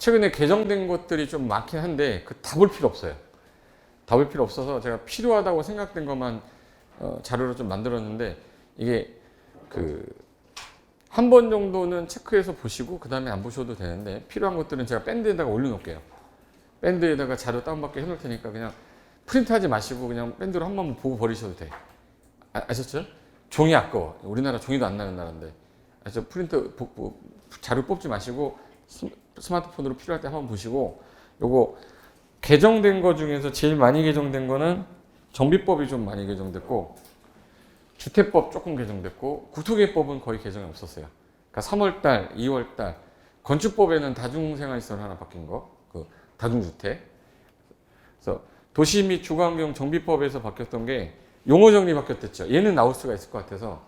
최근에 개정된 것들이 좀 많긴 한데 다 볼 필요 없어요. 다 볼 필요 없어서 제가 필요하다고 생각된 것만 자료로 좀 만들었는데 이게 한 번 정도는 체크해서 보시고 그 다음에 안 보셔도 되는데 필요한 것들은 제가 밴드에다가 올려놓을게요. 밴드에다가 자료 다운받게 해놓을 테니까 그냥 프린트하지 마시고 그냥 밴드로 한 번만 보고 버리셔도 돼. 아셨죠? 종이 아까워. 우리나라 종이도 안 나는 나라인데. 아시죠? 프린트 자료 뽑지 마시고 스마트폰으로 필요할 때 한번 보시고 요거 개정된 거 중에서 제일 많이 개정된 거는 정비법이 좀 많이 개정됐고 주택법 조금 개정됐고 국토개법은 거의 개정이 없었어요. 그러니까 3월달, 2월달 건축법에는 다중생활시설 하나 바뀐 거, 다중주택. 그래서 도시 및 주거환경 정비법에서 바뀌었던 게 용어 정리 바뀌었댔죠. 얘는 나올 수가 있을 것 같아서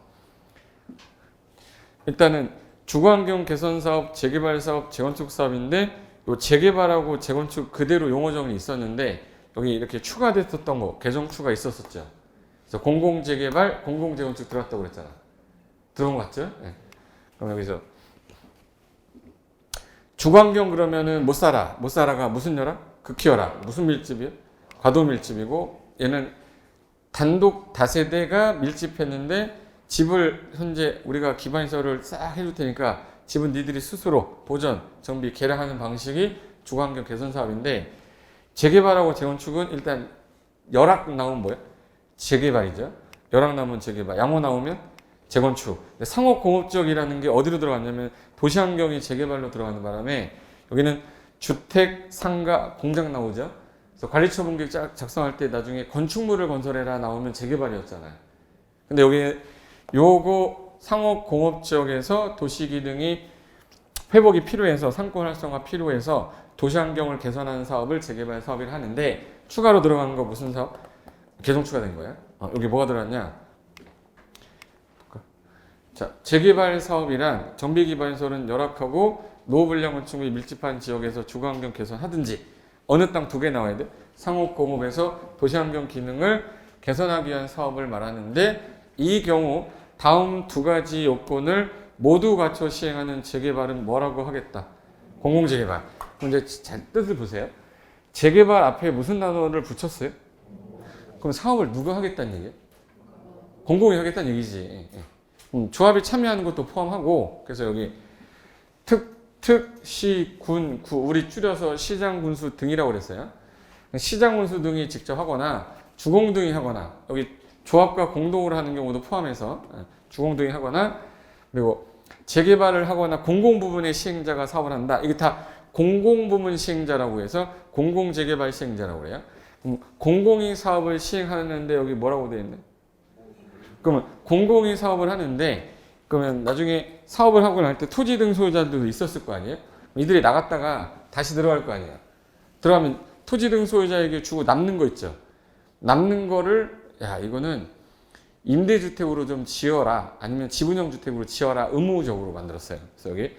일단은 주거환경 개선 사업, 재개발 사업, 재건축 사업인데 요 재개발하고 재건축 그대로 용어 정리 있었는데 여기 이렇게 추가됐었던 거 개정 추가 있었었죠. 그래서 공공재개발, 공공재건축 들어갔다고 그랬잖아. 들어온 거 같죠? 네. 그럼 여기서 주거환경 그러면은 못 살아가 무슨 열악? 극히열악. 무슨 밀집이요? 과도 밀집이고 얘는 단독 다세대가 밀집했는데 집을 현재 우리가 기반시설을 싹 해줄 테니까 집은 니들이 스스로 보전, 정비, 개량하는 방식이 주거환경 개선 사업인데 재개발하고 재건축은 일단 열악 나오면 뭐야? 재개발이죠. 열악 나오면 재개발, 양호 나오면 재건축. 상업공업지역이라는 게 어디로 들어갔냐면 도시환경이 재개발로 들어가는 바람에 여기는 주택, 상가, 공장 나오죠. 그래서 관리처분계획 작성할 때 나중에 건축물을 건설해라 나오면 재개발이었잖아요. 근데 여기 요거 상업공업지역에서 도시기능이 회복이 필요해서 상권 활성화 필요해서 도시환경을 개선하는 사업을 재개발 사업을 하는데 추가로 들어간 거 무슨 사업? 개정 추가된 거예요. 여기 뭐가 들어갔냐? 자, 재개발 사업이란 정비기반시설은 열악하고 노후불량 건축물이 밀집한 지역에서 주거환경 개선하든지 어느 땅 두 개 나와야 돼? 상업공업에서 도시환경 기능을 개선하기 위한 사업을 말하는데 이 경우 다음 두 가지 요건을 모두 갖춰 시행하는 재개발은 뭐라고 하겠다? 공공재개발. 그럼 이제 잘 뜻을 보세요. 재개발 앞에 무슨 단어를 붙였어요? 그럼 사업을 누가 하겠다는 얘기예요? 공공이 하겠다는 얘기지. 조합이 참여하는 것도 포함하고 그래서 여기 시, 군, 구 우리 줄여서 시장, 군수 등이라고 그랬어요. 시장, 군수 등이 직접 하거나 주공 등이 하거나 여기 조합과 공동으로 하는 경우도 포함해서 주공 등이 하거나 그리고 재개발을 하거나 공공부문의 시행자가 사업을 한다. 이게 다 공공부문 시행자라고 해서 공공재개발 시행자라고 그래요. 공공이 사업을 시행하는데 여기 뭐라고 되어 있네? 그러면 공공이 사업을 하는데 그러면 나중에 사업을 하고 날 때 토지 등 소유자들도 있었을 거 아니에요? 이들이 나갔다가 다시 들어갈 거 아니에요? 들어가면 토지 등 소유자에게 주고 남는 거 있죠? 남는 거를 야 이거는 임대주택으로 좀 지어라 아니면 지분형 주택으로 지어라 의무적으로 만들었어요. 그래서 여기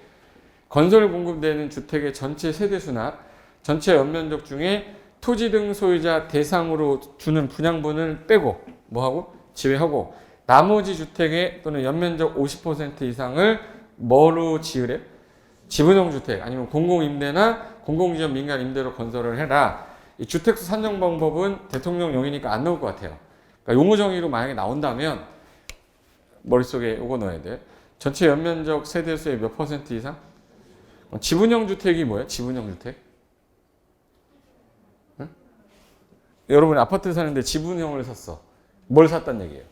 건설 공급되는 주택의 전체 세대수나 전체 연면적 중에 토지 등 소유자 대상으로 주는 분양분을 빼고 뭐하고? 제외하고 나머지 주택의 또는 연면적 50% 이상을 뭐로 지으래? 지분형 주택 아니면 공공임대나 공공지역 민간 임대로 건설을 해라. 이 주택수 산정 방법은 대통령령이니까 안 나올 것 같아요. 그러니까 용어 정의로 만약에 나온다면 머릿속에 이거 넣어야 돼. 전체 연면적 세대수의 몇 퍼센트 이상? 지분형 주택이 뭐예요? 지분형 주택? 응? 여러분이 아파트 사는데 지분형을 샀어. 뭘 샀단 얘기예요?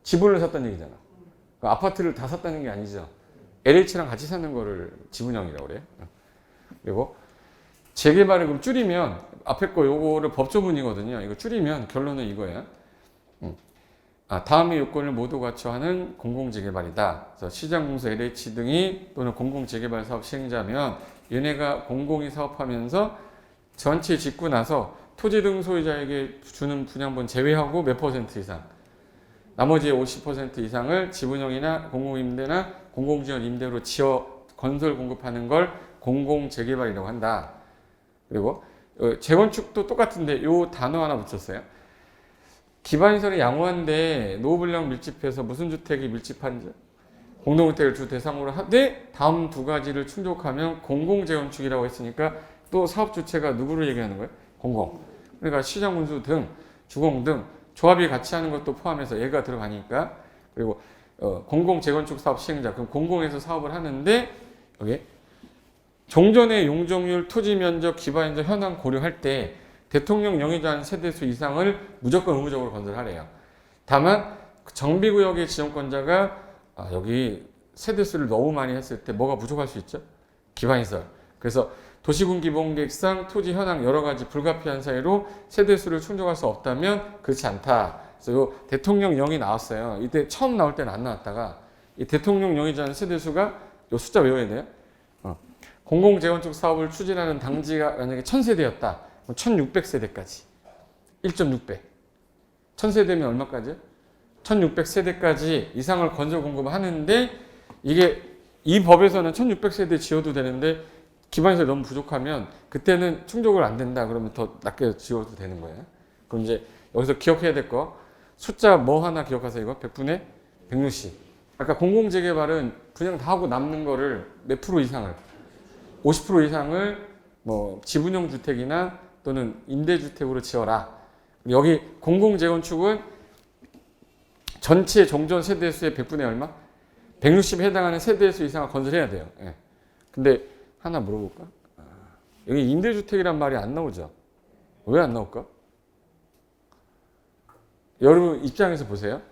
지분을 샀다는 얘기잖아. 그러니까 아파트를 다 샀다는 게 아니죠. LH랑 같이 사는 거를 지분형이라고 그래요. 그리고 재개발을 그럼 줄이면 앞에 거 요거를 법조문이거든요. 이거 줄이면 결론은 이거예요. 다음의 요건을 모두 갖춰 하는 공공재개발이다. 그래서 시장공사 LH 등이 또는 공공재개발 사업 시행자면 얘네가 공공이 사업하면서 전체 짓고 나서 토지 등 소유자에게 주는 분양분 제외하고 몇 퍼센트 이상 나머지 50% 이상을 지분형이나 공공임대나 공공지원 임대로 지어 건설 공급하는 걸 공공재개발이라고 한다. 그리고 재건축도 똑같은데 요 단어 하나 붙였어요. 기반시설이 양호한데 노후불량 밀집해서 무슨 주택이 밀집한지 공동주택을 주 대상으로 하되 다음 두 가지를 충족하면 공공재건축이라고 했으니까 또 사업 주체가 누구를 얘기하는 거예요? 공공. 그러니까 시장군수 등 주공 등 조합이 같이 하는 것도 포함해서 얘가 들어가니까 그리고 공공재건축 사업 시행자 그럼 공공에서 사업을 하는데 여기 종전의 용적률, 토지 면적, 기반 인적 현황 고려할 때 대통령 영위자한 세대수 이상을 무조건 의무적으로 건설하래요. 다만 정비구역의 지정권자가 여기 세대수를 너무 많이 했을 때 뭐가 부족할 수 있죠? 기반시설. 그래서 도시군 기본계획상 토지 현황 여러 가지 불가피한 사유로 세대수를 충족할 수 없다면 그렇지 않다. 그래서 요 대통령 영이 나왔어요. 이때 처음 나올 때는 안 나왔다가 이 대통령 영이자는 세대수가 요 숫자 외워야 돼요. 공공재건축 사업을 추진하는 당지가 만약에 1000세대였다. 그럼 1600세대까지. 1.6배. 1000세대면 얼마까지요? 1600세대까지 이상을 건설 공급하는데 이게 이 법에서는 1600세대 지어도 되는데 기반시설이 너무 부족하면 그때는 충족을 안 된다 그러면 더 낮게 지어도 되는 거예요. 그럼 이제 여기서 기억해야 될 거 숫자 뭐 하나 기억하세요 이거? 100분의 160. 아까 공공재개발은 분양 다 하고 남는 거를 몇 프로 이상을 50% 이상을 뭐 지분형 주택이나 또는 임대주택으로 지어라. 여기 공공재건축은 전체 종전 세대수의 100분의 얼마? 160에 해당하는 세대수 이상을 건설해야 돼요. 예. 근데 하나 물어볼까? 여기 임대주택이란 말이 안 나오죠? 왜 안 나올까? 여러분 입장에서 보세요.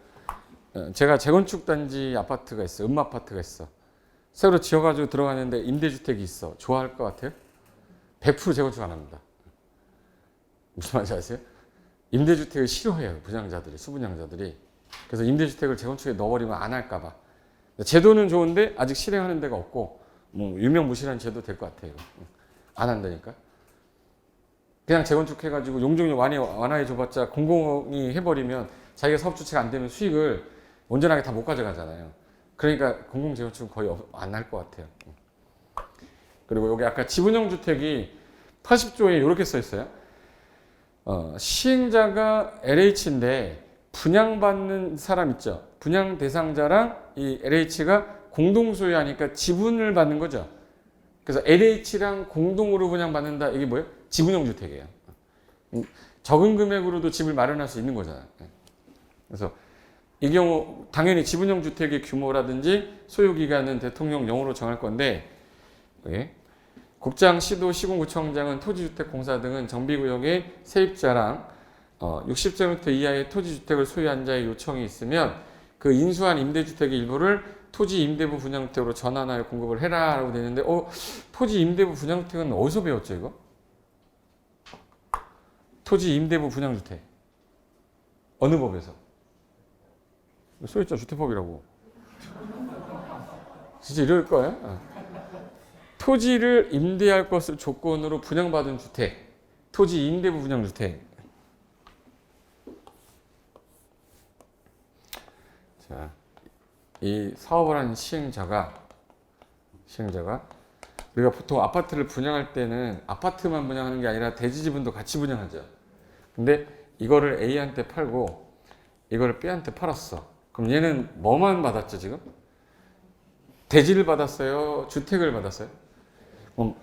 제가 재건축 단지 아파트가 있어. 음아파트가 있어. 새로 지어가지고 들어가는데 임대주택이 있어. 좋아할 것 같아요? 100% 재건축 안 합니다. 무슨 말인지 아세요? 임대주택을 싫어해요. 분양자들이, 수분양자들이. 그래서 임대주택을 재건축에 넣어버리면 안 할까봐. 제도는 좋은데 아직 실행하는 데가 없고 뭐 유명무실한 제도 될 것 같아요. 안 한다니까. 그냥 재건축해가지고 용적률 완화해줘봤자 공공이 해버리면 자기가 사업주체가 안 되면 수익을 온전하게 다 못 가져가잖아요. 그러니까 공공재건축은 거의 안 할 것 같아요. 그리고 여기 아까 지분형 주택이 80조에 이렇게 써 있어요. 시행자가 LH인데 분양받는 사람 있죠. 분양 대상자랑 이 LH가 공동 소유하니까 지분을 받는 거죠. 그래서 LH랑 공동으로 분양받는다. 이게 뭐예요? 지분형 주택이에요. 적은 금액으로도 집을 마련할 수 있는 거잖아요. 그래서 이 경우 당연히 지분형 주택의 규모라든지 소유기간은 대통령령으로 정할 건데 국장, 시도, 시군구청장은 토지주택공사 등은 정비구역의 세입자랑 60제곱미터 이하의 토지주택을 소유한 자의 요청이 있으면 그 인수한 임대주택의 일부를 토지 임대부 분양주택으로 전환하여 공급을 해라 라고 되는데 토지 임대부 분양주택은 어디서 배웠죠 이거? 토지 임대부 분양주택 어느 법에서? 써있죠 주택법이라고. 진짜 이럴 거예요? 토지를 임대할 것을 조건으로 분양받은 주택 토지 임대부 분양주택. 자, 이 사업을 한 시행자가 우리가 보통 아파트를 분양할 때는 아파트만 분양하는 게 아니라 대지지분도 같이 분양하죠. 근데 이거를 A한테 팔고 이거를 B한테 팔았어. 그럼 얘는 뭐만 받았죠 지금? 대지를 받았어요? 주택을 받았어요?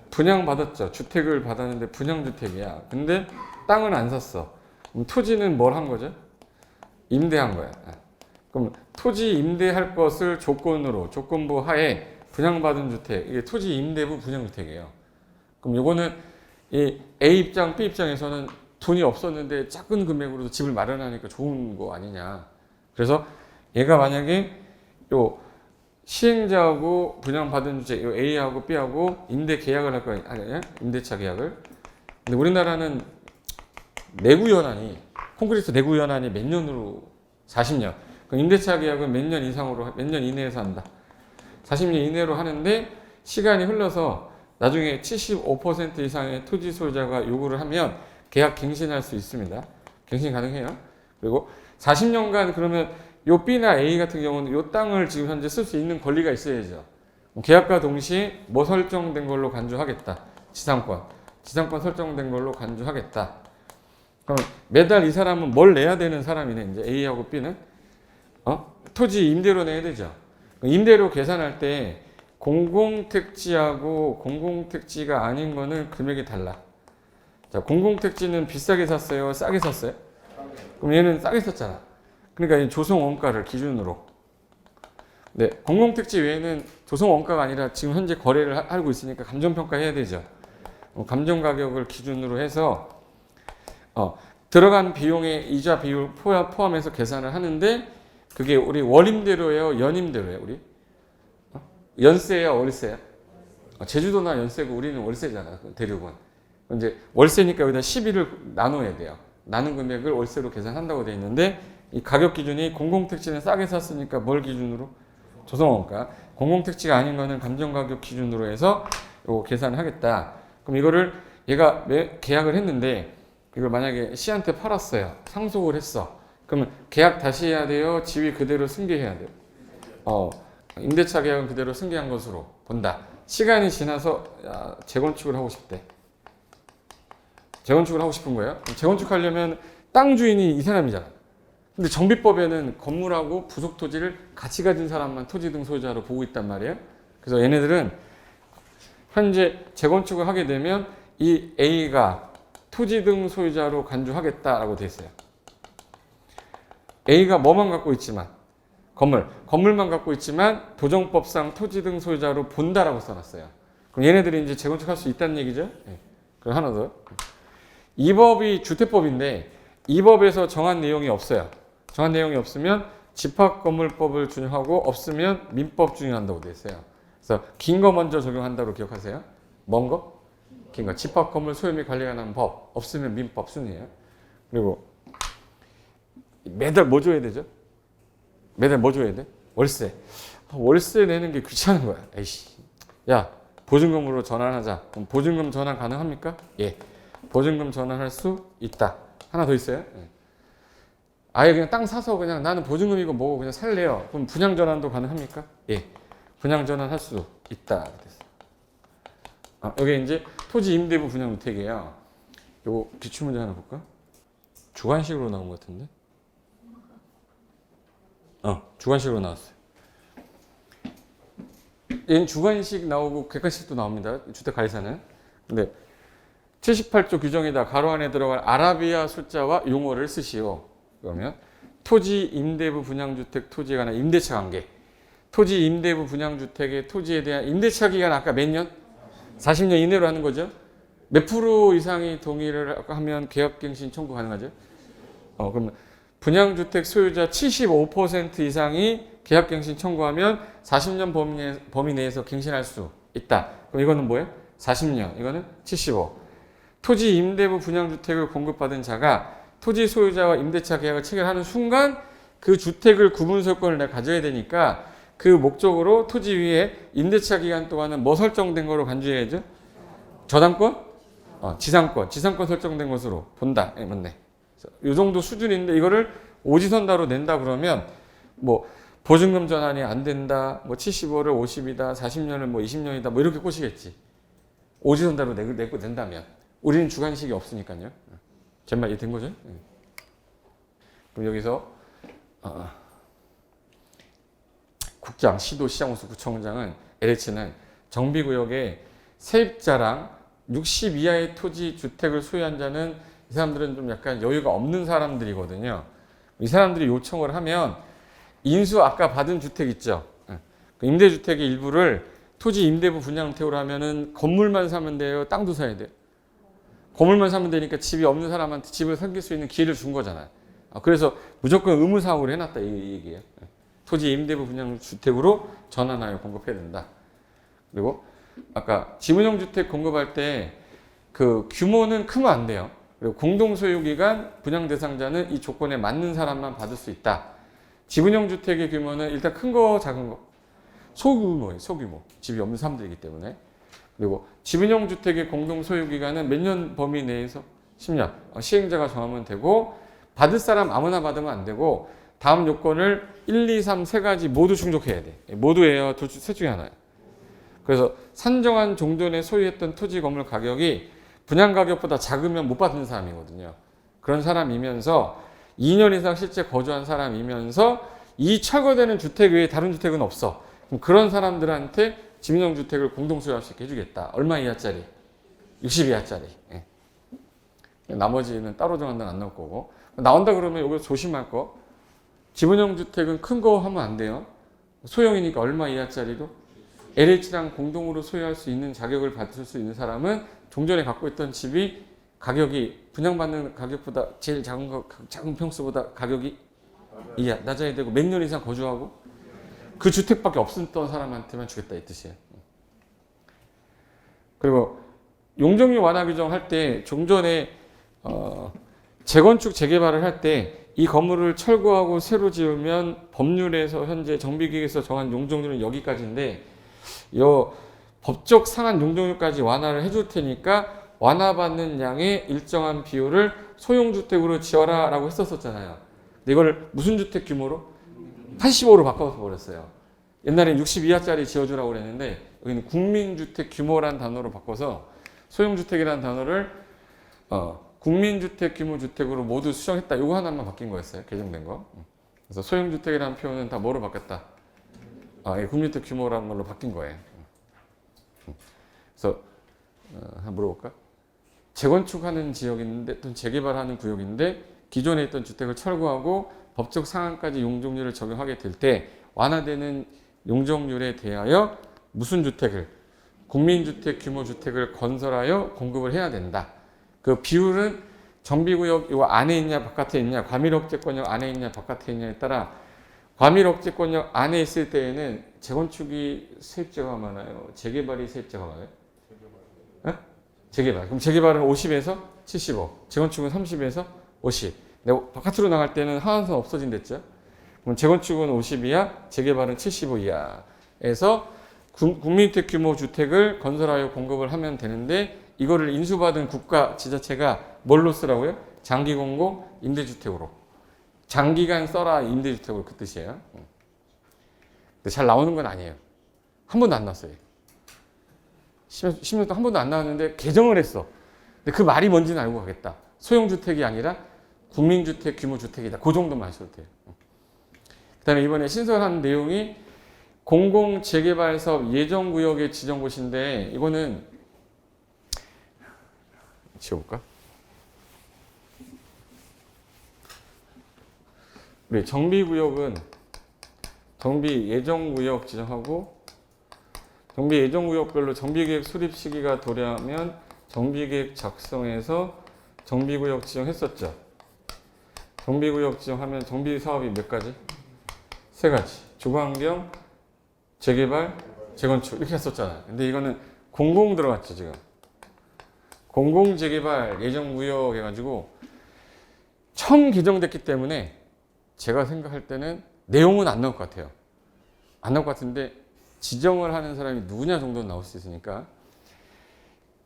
분양 받았죠. 주택을 받았는데 분양주택이야. 근데 땅은 안 샀어. 그럼 토지는 뭘 한 거죠? 임대한 거야. 그럼 토지 임대할 것을 조건부 하에 분양받은 주택, 이게 토지 임대부 분양주택이에요. 그럼 요거는 이 A 입장, B 입장에서는 돈이 없었는데 작은 금액으로도 집을 마련하니까 좋은 거 아니냐. 그래서 얘가 만약에 요 시행자하고 분양받은 주택, 요 A하고 B하고 임대 계약을 할 거 아니냐? 임대차 계약을. 근데 우리나라는 내구연한이, 콘크리트 내구연한이 몇 년으로? 40년. 임대차 계약은 몇 년 이상으로, 몇 년 이내에서 한다. 40년 이내로 하는데 시간이 흘러서 나중에 75% 이상의 토지 소유자가 요구를 하면 계약 갱신할 수 있습니다. 갱신 가능해요. 그리고 40년간 그러면 요 B나 A 같은 경우는 요 땅을 지금 현재 쓸 수 있는 권리가 있어야죠. 계약과 동시에 뭐 설정된 걸로 간주하겠다. 지상권 설정된 걸로 간주하겠다. 그럼 매달 이 사람은 뭘 내야 되는 사람이네. 이제 A하고 B는 토지 임대료 내야 되죠. 임대료 계산할 때 공공택지하고 공공택지가 아닌 거는 금액이 달라. 자, 공공택지는 비싸게 샀어요? 싸게 샀어요? 그럼 얘는 싸게 샀잖아. 그러니까 이 조성원가를 기준으로. 네, 공공택지 외에는 조성원가가 아니라 지금 현재 거래를 하고 있으니까 감정평가 해야 되죠. 감정가격을 기준으로 해서 들어간 비용의 이자 비율 포함해서 계산을 하는데 그게 우리 월임대로예요? 연임대로예요? 우리? 연세야? 월세야? 제주도나 연세고 우리는 월세잖아. 대륙은. 이제 월세니까 여기다 12를 나눠야 돼요. 나눈 금액을 월세로 계산한다고 돼 있는데 이 가격 기준이 공공택지는 싸게 샀으니까 뭘 기준으로? 조성원가. 공공택지가 아닌 거는 감정가격 기준으로 해서 요거 계산하겠다. 그럼 이거를 얘가 계약을 했는데 이걸 만약에 C한테 팔았어요. 상속을 했어. 그러면 계약 다시 해야 돼요? 지위 그대로 승계해야 돼요? 임대차 계약은 그대로 승계한 것으로 본다. 시간이 지나서 재건축을 하고 싶대. 재건축을 하고 싶은 거예요. 재건축하려면 땅 주인이 이 사람이잖아. 근데 정비법에는 건물하고 부속 토지를 같이 가진 사람만 토지 등 소유자로 보고 있단 말이에요. 그래서 얘네들은 현재 재건축을 하게 되면 이 A가 토지 등 소유자로 간주하겠다라고 돼 있어요. A가 뭐만 갖고 있지만 건물만 갖고 있지만 도정법상 토지 등 소유자로 본다라고 써놨어요. 그럼 얘네들이 이제 재건축할 수 있다는 얘기죠. 네. 그리고 하나 더. 이 법이 주택법인데 이 법에서 정한 내용이 없어요. 정한 내용이 없으면 집합건물법을 준용하고 없으면 민법 준용한다고 돼 있어요. 그래서 긴 거 먼저 적용한다고 기억하세요. 먼 거? 긴 거. 집합건물 소유 및 관리에 관한 법 없으면 민법 순이에요. 그리고 매달 뭐 줘야 되죠? 매달 뭐 줘야 돼? 월세. 월세 내는 게 귀찮은 거야. 에이씨. 야, 보증금으로 전환하자. 그럼 보증금 전환 가능합니까? 예. 보증금 전환할 수 있다. 하나 더 있어요? 예. 아예 그냥 땅 사서 그냥 나는 보증금이고 뭐고 그냥 살래요. 그럼 분양 전환도 가능합니까? 예. 분양 전환할 수 있다. 여기 이제 토지 임대부 분양 주택이에요. 요거 기출문제 하나 볼까? 주관식으로 나온 것 같은데? 주관식으로 나왔어요. 얘는 주관식 나오고 객관식도 나옵니다. 주택관리사는. 근데 78조 규정에다 가로 안에 들어갈 아라비아 숫자와 용어를 쓰시오. 그러면 토지 임대부 분양주택 토지에 관한 임대차 관계. 토지 임대부 분양주택의 토지에 대한 임대차 기간 아까 몇 년? 40년 이내로 하는 거죠. 몇 프로 이상이 동의를 하면 계약갱신 청구 가능하죠? 그러면 분양주택 소유자 75% 이상이 계약갱신 청구하면 40년 범위 내에서 갱신할 수 있다. 그럼 이거는 뭐예요? 40년. 이거는 75. 토지 임대부 분양주택을 공급받은 자가 토지 소유자와 임대차 계약을 체결하는 순간 그 주택을 구분소유권을 내가 가져야 되니까 그 목적으로 토지 위에 임대차 기간 동안은 뭐 설정된 거로 간주해야죠? 저당권? 지상권 설정된 것으로 본다. 예, 맞네. 이 정도 수준인데 이거를 오지선다로 낸다 그러면 뭐 보증금 전환이 안 된다. 뭐 75를 50이다. 40년을 뭐 20년이다. 뭐 이렇게 꼬시겠지. 오지선다로 낸다면. 우리는 주관식이 없으니까요. 제 말 이해된 거죠? 그럼 여기서 국장, 시도, 시장호수, 구청장은 LH는 정비구역에 세입자랑 60 이하의 토지 주택을 소유한 자는 이 사람들은 좀 약간 여유가 없는 사람들이거든요. 이 사람들이 요청을 하면 인수 아까 받은 주택 있죠. 그 임대주택의 일부를 토지 임대부 분양주택으로 하면은 건물만 사면 돼요? 땅도 사야 돼요? 건물만 사면 되니까 집이 없는 사람한테 집을 생길 수 있는 기회를 준 거잖아요. 그래서 무조건 의무사항으로 해놨다 이 얘기예요. 토지 임대부 분양주택으로 전환하여 공급해야 된다. 그리고 아까 지분형 주택 공급할 때 그 규모는 크면 안 돼요. 그리고 공동소유기간 분양 대상자는 이 조건에 맞는 사람만 받을 수 있다. 지분형 주택의 규모는 일단 큰 거, 작은 거. 소규모예요, 소규모. 집이 없는 사람들이기 때문에. 그리고 지분형 주택의 공동소유기간은 몇 년 범위 내에서 10년. 시행자가 정하면 되고, 받을 사람 아무나 받으면 안 되고, 다음 요건을 1, 2, 3, 세 가지 모두 충족해야 돼. 모두예요. 셋 중에 하나예요. 그래서 산정한 종전에 소유했던 토지 건물 가격이 분양 가격보다 작으면 못 받는 사람이거든요. 그런 사람이면서 2년 이상 실제 거주한 사람이면서 이 철거되는 주택 외에 다른 주택은 없어. 그럼 그런 사람들한테 집용주택을 공동소유할 수 있게 해주겠다. 얼마 이하짜리? 60 이하짜리. 예. 나머지는 따로 정한다는 안 나올 거고. 나온다 그러면 이거 조심할 거. 지분형 주택은 큰 거 하면 안 돼요. 소형이니까 얼마 이하짜리로? LH랑 공동으로 소유할 수 있는 자격을 받을 수 있는 사람은 종전에 갖고 있던 집이 가격이 분양받는 가격보다 제일 작은 평수보다 가격이 이하 낮아야 되고 몇 년 이상 거주하고 그 주택밖에 없었던 사람한테만 주겠다 이 뜻이에요. 그리고 용적률 완화 규정할 때 종전에 재건축 재개발을 할 때 이 건물을 철거하고 새로 지으면 법률에서 현재 정비기획에서 정한 용적률은 여기까지인데 요 법적 상한 용적률까지 완화를 해줄 테니까 완화받는 양의 일정한 비율을 소형주택으로 지어라 라고 했었잖아요. 근데 이걸 무슨 주택 규모로? 85로 바꿔서 버렸어요. 옛날에 60 이하짜리 지어주라고 그랬는데 여기는 국민주택 규모란 단어로 바꿔서 소형주택이라는 단어를 국민주택 규모 주택으로 모두 수정했다. 이거 하나만 바뀐 거였어요. 개정된 거. 그래서 소형주택이라는 표현은 다 뭐로 바뀌었다? 국민주택 규모라는 걸로 바뀐 거예요. 그래서 한번 물어볼까? 재건축하는 지역인데 또는 재개발하는 구역인데 기존에 있던 주택을 철거하고 법적 상한까지 용적률을 적용하게 될 때 완화되는 용적률에 대하여 무슨 주택을 국민주택 규모 주택을 건설하여 공급을 해야 된다. 그 비율은 정비구역 이거 안에 있냐 바깥에 있냐 과밀억제권역 안에 있냐 바깥에 있냐에 따라 과밀억제권역 안에 있을 때에는 재건축이 세입자가 많아요. 재개발이 세입자가 많아요. 재개발. 그럼 재개발은 50에서 75, 재건축은 30에서 50. 바깥으로 나갈 때는 하한선 없어진댔죠. 그럼 재건축은 50 이하, 재개발은 75 이하에서 국민주택 규모 주택을 건설하여 공급을 하면 되는데 이거를 인수받은 국가 지자체가 뭘로 쓰라고요? 장기 공고 임대주택으로. 장기간 써라 임대주택으로 그 뜻이에요. 근데 잘 나오는 건 아니에요. 한 번도 안 나왔어요. 10년 동안 한 번도 안 나왔는데 개정을 했어. 근데 그 말이 뭔지는 알고 가겠다. 소형주택이 아니라 국민주택 규모 주택이다. 그 정도만 하셔도 돼요. 그 다음에 이번에 신설한 내용이 공공재개발사업 예정구역의 지정곳인데 이거는 지워볼까? 우리 정비구역은 정비 예정구역 지정하고 정비 예정구역별로 정비계획 수립 시기가 도래하면 정비계획 작성해서 정비구역 지정했었죠. 정비구역 지정하면 정비사업이 몇 가지? 세 가지. 주거환경, 재개발, 재건축 이렇게 했었잖아요. 근데 이거는 공공 들어갔죠 지금. 공공재개발 예정구역 해가지고 처음 개정됐기 때문에 제가 생각할 때는 내용은 안 나올 것 같아요. 안 나올 것 같은데 지정을 하는 사람이 누구냐 정도는 나올 수 있으니까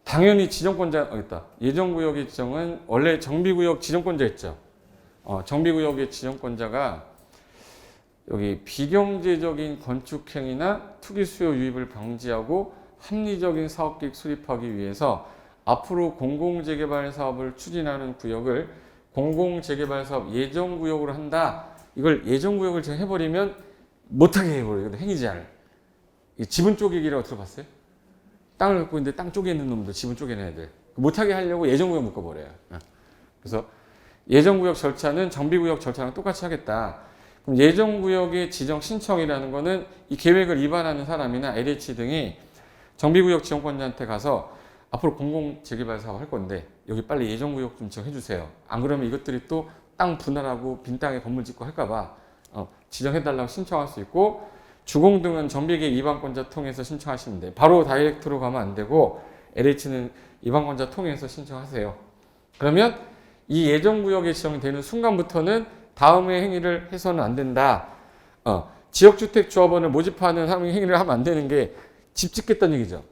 당연히 지정권자 있다. 예정구역의 지정은 원래 정비구역 지정권자 있죠. 정비구역의 지정권자가 여기 비경제적인 건축행위나 투기 수요 유입을 방지하고 합리적인 사업계획 수립하기 위해서 앞으로 공공재개발 사업을 추진하는 구역을 공공재개발 사업 예정구역으로 한다. 이걸 예정구역을 제가 해버리면 못하게 해버려요. 행위 제한을. 지분 쪼개기라고 들어봤어요? 땅을 갖고 있는데 땅 쪼개는 놈들 지분 쪼개는 애들. 못하게 하려고 예정구역 묶어버려요. 그래서 예정구역 절차는 정비구역 절차랑 똑같이 하겠다. 그럼 예정구역의 지정 신청이라는 거는 이 계획을 위반하는 사람이나 LH 등이 정비구역 지정권자한테 가서 앞으로 공공재개발 사업 할 건데 여기 빨리 예정구역 좀 지정해 주세요. 안 그러면 이것들이 또 땅 분할하고 빈 땅에 건물 짓고 할까 봐 지정해달라고 신청할 수 있고 주공 등은 정비계획 위반권자 통해서 신청하시면 돼요. 바로 다이렉트로 가면 안 되고 LH는 위반권자 통해서 신청하세요. 그러면 이 예정구역에 지정이 되는 순간부터는 다음의 행위를 해서는 안 된다. 지역주택조합원을 모집하는 행위를 하면 안 되는 게 집 짓겠다는 얘기죠.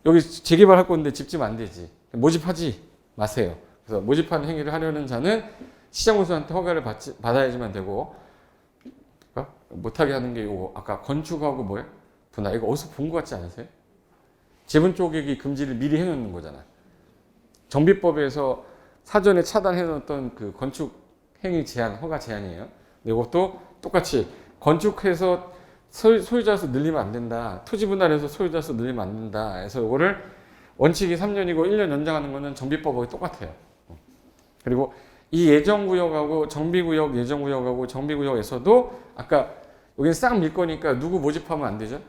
여기 재개발할 건데 집 지면 안 되지. 모집하지 마세요. 그래서 모집하는 행위를 하려는 자는 시장군수한테 허가를 받아야지만 되고 못하게 하는 게 이거 아까 건축하고 뭐예요? 분할. 이거 어디서 본 것 같지 않으세요? 지분 쪼개기 금지를 미리 해놓는 거잖아. 정비법에서 사전에 차단해놓던 그 건축 행위 제한, 허가 제한이에요. 이것도 똑같이 건축해서 소유자 수 늘리면 안 된다. 토지 분할해서 소유자 수 늘리면 안 된다. 그래서 이거를 원칙이 3년이고 1년 연장하는 거는 정비법하고 똑같아요. 그리고 이 예정구역하고 정비구역, 예정구역하고 정비구역에서도 아까 여기는 싹 밀 거니까 누구 모집하면 안 되죠?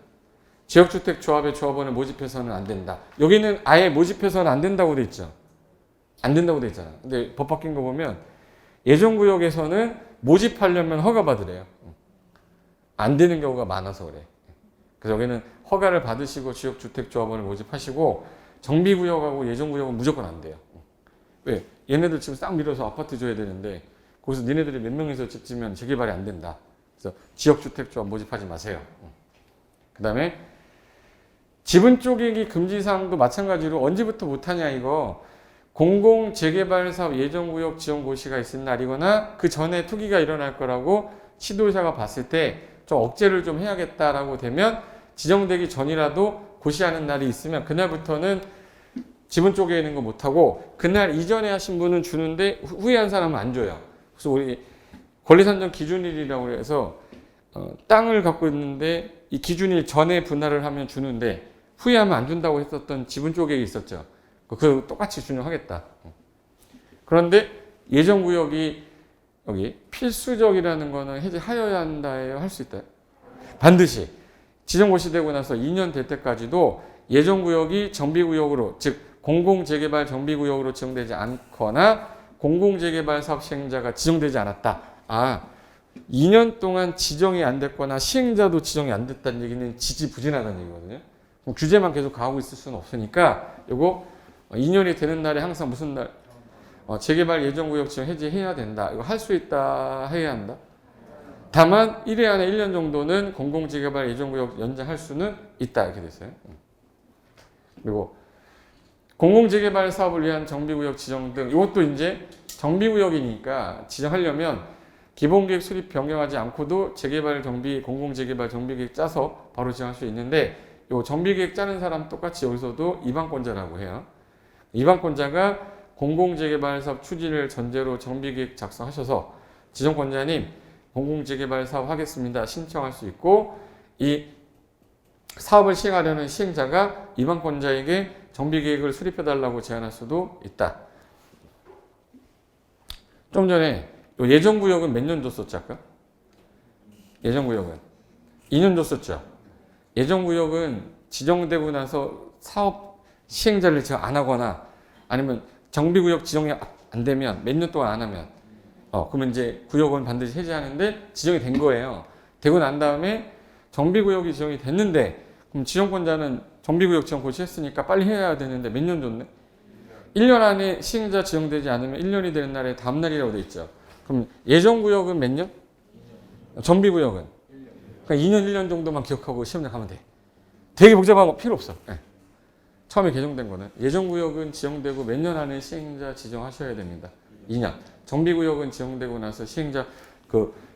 지역주택조합의 조합원을 모집해서는 안 된다. 여기는 아예 모집해서는 안 된다고 돼 있죠. 안 된다고 돼 있잖아. 근데 법 바뀐 거 보면 예정구역에서는 모집하려면 허가받으래요. 안 되는 경우가 많아서 그래. 그래서 여기는 허가를 받으시고 지역주택조합원을 모집하시고 정비구역하고 예정구역은 무조건 안 돼요. 왜? 얘네들 지금 싹 밀어서 아파트 줘야 되는데 거기서 니네들이 몇 명이서 짓지면 재개발이 안 된다. 그래서 지역주택조합 모집하지 마세요. 그 다음에 지분 쪼개기 금지사항도 마찬가지로 언제부터 못하냐 이거 공공재개발사업 예정구역 지정고시가 있을 날이거나 그 전에 투기가 일어날 거라고 시도자가 봤을 때 좀 억제를 좀 해야겠다라고 되면 지정되기 전이라도 고시하는 날이 있으면 그날부터는 지분 쪼개는 거 못하고 그날 이전에 하신 분은 주는데 후회한 사람은 안 줘요. 그래서 우리 권리산정 기준일이라고 해서 땅을 갖고 있는데 이 기준일 전에 분할을 하면 주는데 후회하면 안 준다고 했었던 지분 쪼개기 있었죠. 그 똑같이 준용하겠다. 그런데 예정구역이 여기 필수적이라는 거는 해제하여야 한다예요? 할 수 있다? 반드시 지정고시 되고 나서 2년 될 때까지도 예정구역이 정비구역으로 즉 공공재개발 정비구역으로 지정되지 않거나 공공재개발 사업 시행자가 지정되지 않았다. 2년 동안 지정이 안 됐거나 시행자도 지정이 안 됐다는 얘기는 지지부진하다는 얘기거든요. 그럼 규제만 계속 가하고 있을 수는 없으니까 이거 2년이 되는 날에 항상 무슨 날 재개발 예정구역 지정 해제해야 된다. 이거 할 수 있다 해야 한다. 다만 1회 안에 1년 정도는 공공재개발 예정구역 연장할 수는 있다 이렇게 됐어요. 그리고 공공재개발 사업을 위한 정비구역 지정 등 이것도 이제 정비구역이니까 지정하려면 기본계획 수립 변경하지 않고도 재개발 정비 공공재개발 정비계획 짜서 바로 지정할 수 있는데 요 정비계획 짜는 사람 똑같이 여기서도 이방권자라고 해요. 이방권자가 공공재개발 사업 추진을 전제로 정비계획 작성하셔서 지정권자님 공공재개발 사업 하겠습니다 신청할 수 있고 이 사업을 시행하려는 시행자가 이방권자에게 정비계획을 수립해달라고 제안할 수도 있다. 좀 전에 예정구역은 몇 년 줬었죠 아까? 예정구역은 2년 줬었죠. 예정구역은 지정되고 나서 사업 시행자를 제가 안 하거나 아니면 정비구역 지정이 안 되면 몇 년 동안 안 하면 그러면 이제 구역은 반드시 해제하는데 지정이 된 거예요. 되고 난 다음에 정비구역이 지정이 됐는데 그럼 지정권자는 정비구역 지정 고시했으니까 빨리 해야 되는데 몇 년 줬네? 1년 안에 시행자 지정되지 않으면 1년이 되는 날에 다음 날이라고 돼 있죠. 그럼 예정구역은 몇 년? 정비구역은? 그러니까 2년 1년 정도만 기억하고 시험장 가면 돼. 되게 복잡한 거 필요 없어. 네. 처음에 개정된 거는 예정구역은 지정되고 몇 년 안에 시행자 지정하셔야 됩니다. 2년. 정비구역은 지정되고 나서 시행자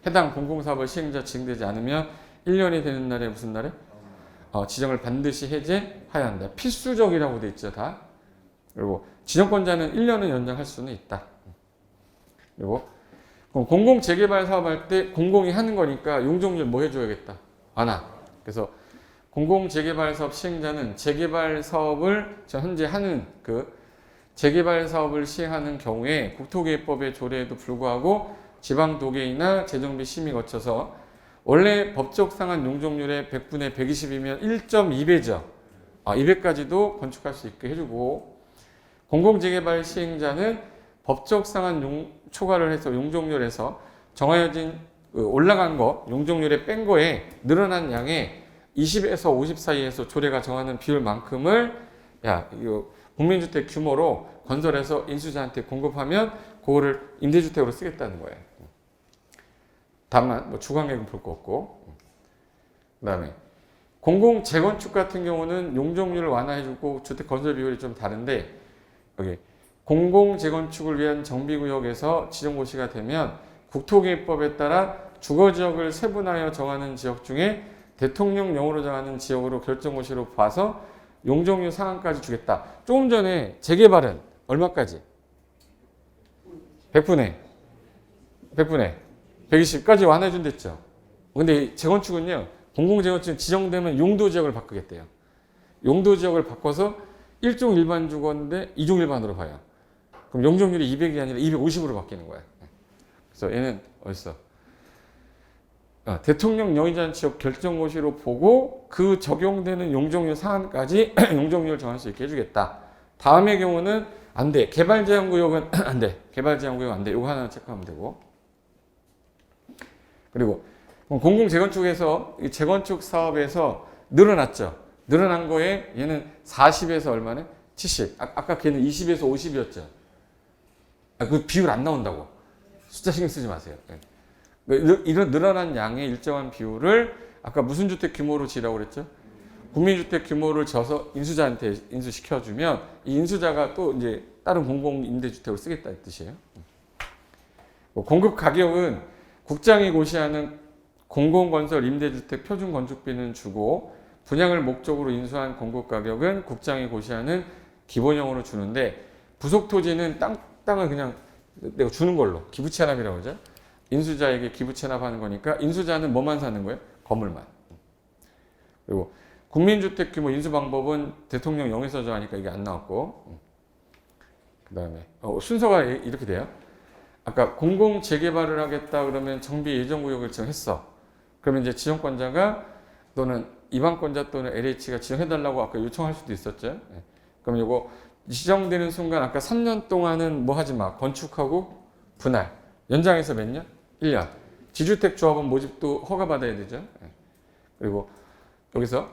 해당 공공사업을 시행자 지정되지 않으면 1년이 되는 날에 무슨 날에? 지정을 반드시 해제해야 한다. 필수적이라고 돼 있죠, 다. 그리고 지정권자는 1년은 연장할 수는 있다. 그리고 공공재개발 사업할 때 공공이 하는 거니까 용적률 뭐 해줘야겠다. 완화. 그래서 공공재개발 사업 시행자는 재개발 사업을 현재 하는 재개발 사업을 시행하는 경우에 국토계획법의 조례에도 불구하고 지방도계이나 재정비 심의 거쳐서 원래 법적 상한 용적률의 100분의 120이면 1.2배죠. 200까지도 건축할 수 있게 해주고 공공재개발 시행자는 법적 상한 초과를 해서 용적률에서 정해진 올라간 거 용적률에 뺀 거에 늘어난 양의 20에서 50 사이에서 조례가 정하는 비율만큼을 이거 국민주택 규모로 건설해서 인수자한테 공급하면 그거를 임대주택으로 쓰겠다는 거예요. 다만 주관계획은 볼 거 없고 그 다음에 공공 재건축 같은 경우는 용적률을 완화해주고 주택 건설 비율이 좀 다른데 여기 공공 재건축을 위한 정비구역에서 지정고시가 되면 국토계획법에 따라 주거지역을 세분하여 정하는 지역 중에 대통령령으로 정하는 지역으로 결정고시로 봐서 용적률 상한까지 주겠다. 조금 전에 재개발은 얼마까지? 100분의 120까지 완화해준댔죠. 근데 재건축은요 공공재건축 지정되면 용도지역을 바꾸겠대요. 용도지역을 바꿔서 1종 일반 주거인데 2종 일반으로 봐요. 그럼 용적률이 200이 아니라 250으로 바뀌는 거야. 그래서 얘는 어딨어? 대통령 영의잔치역 결정고시로 보고 그 적용되는 용적률 상한까지 용적률을 정할 수 있게 해주겠다. 다음의 경우는 안 돼. 개발제한구역은 안 돼. 개발제한구역 안 돼. 이거 하나 체크하면 되고. 그리고 공공재건축에서 이 재건축 사업에서 늘어났죠. 늘어난 거에 얘는 40에서 얼마네? 70. 아까 걔는 20에서 50이었죠. 그 비율 안 나온다고. 숫자 신경 쓰지 마세요. 이런 늘어난 양의 일정한 비율을 아까 무슨 주택 규모로 지라고 그랬죠? 국민주택 규모를 져서 인수자한테 인수시켜주면 이 인수자가 또 이제 다른 공공임대주택을 쓰겠다 이 뜻이에요. 공급 가격은 국장이 고시하는 공공건설 임대주택 표준건축비는 주고 분양을 목적으로 인수한 공급 가격은 국장이 고시하는 기본형으로 주는데 부속토지는 땅을 그냥 내가 주는 걸로 기부채납이라고 하죠. 인수자에게 기부채납하는 거니까 인수자는 뭐만 사는 거예요? 건물만. 그리고 국민주택 규모 인수 방법은 대통령 영에서 정하니까 이게 안 나왔고 그 다음에 순서가 이렇게 돼요. 아까 공공 재개발을 하겠다 그러면 정비 예정구역을 지정했어. 그러면 이제 지정권자가 또는 이방권자 또는 LH가 지정해달라고 아까 요청할 수도 있었죠. 그럼 이거 지정되는 순간 아까 3년 동안은 뭐 하지 마. 건축하고 분할. 연장해서 몇 년? 1년. 지주택 조합원 모집도 허가받아야 되죠. 그리고 여기서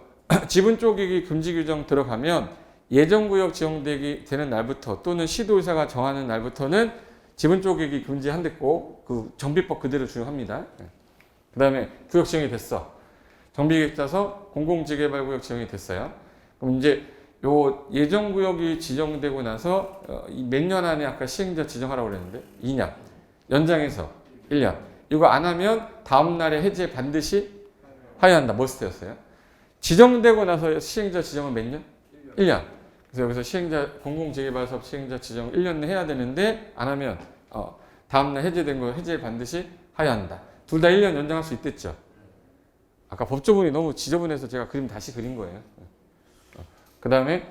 지분 쪼개기 금지 규정 들어가면 예정구역 지정되기 되는 날부터 또는 시도의사가 정하는 날부터는 지분 쪼개기 금지한댔고 그 정비법 그대로 준용합니다. 그 다음에 구역 지정이 됐어. 정비계획 짜서 공공재개발구역 지정이 됐어요. 그럼 이제 요 예정구역이 지정되고 나서 몇 년 안에 아까 시행자 지정하라고 그랬는데 2년. 연장해서 1년. 이거 안 하면 다음 날에 해제 반드시 하여야 한다. 머스트였어요. 지정되고 나서 시행자 지정은 몇 년? 1년. 그래서 여기서 시행자 공공재개발 사업 시행자 지정 1년 내에 해야 되는데 안 하면 다음 날 해제된 거 해제 반드시 하여야 한다. 둘 다 1년 연장할 수 있댔죠. 아까 법조문이 너무 지저분해서 제가 그림 다시 그린 거예요. 그 다음에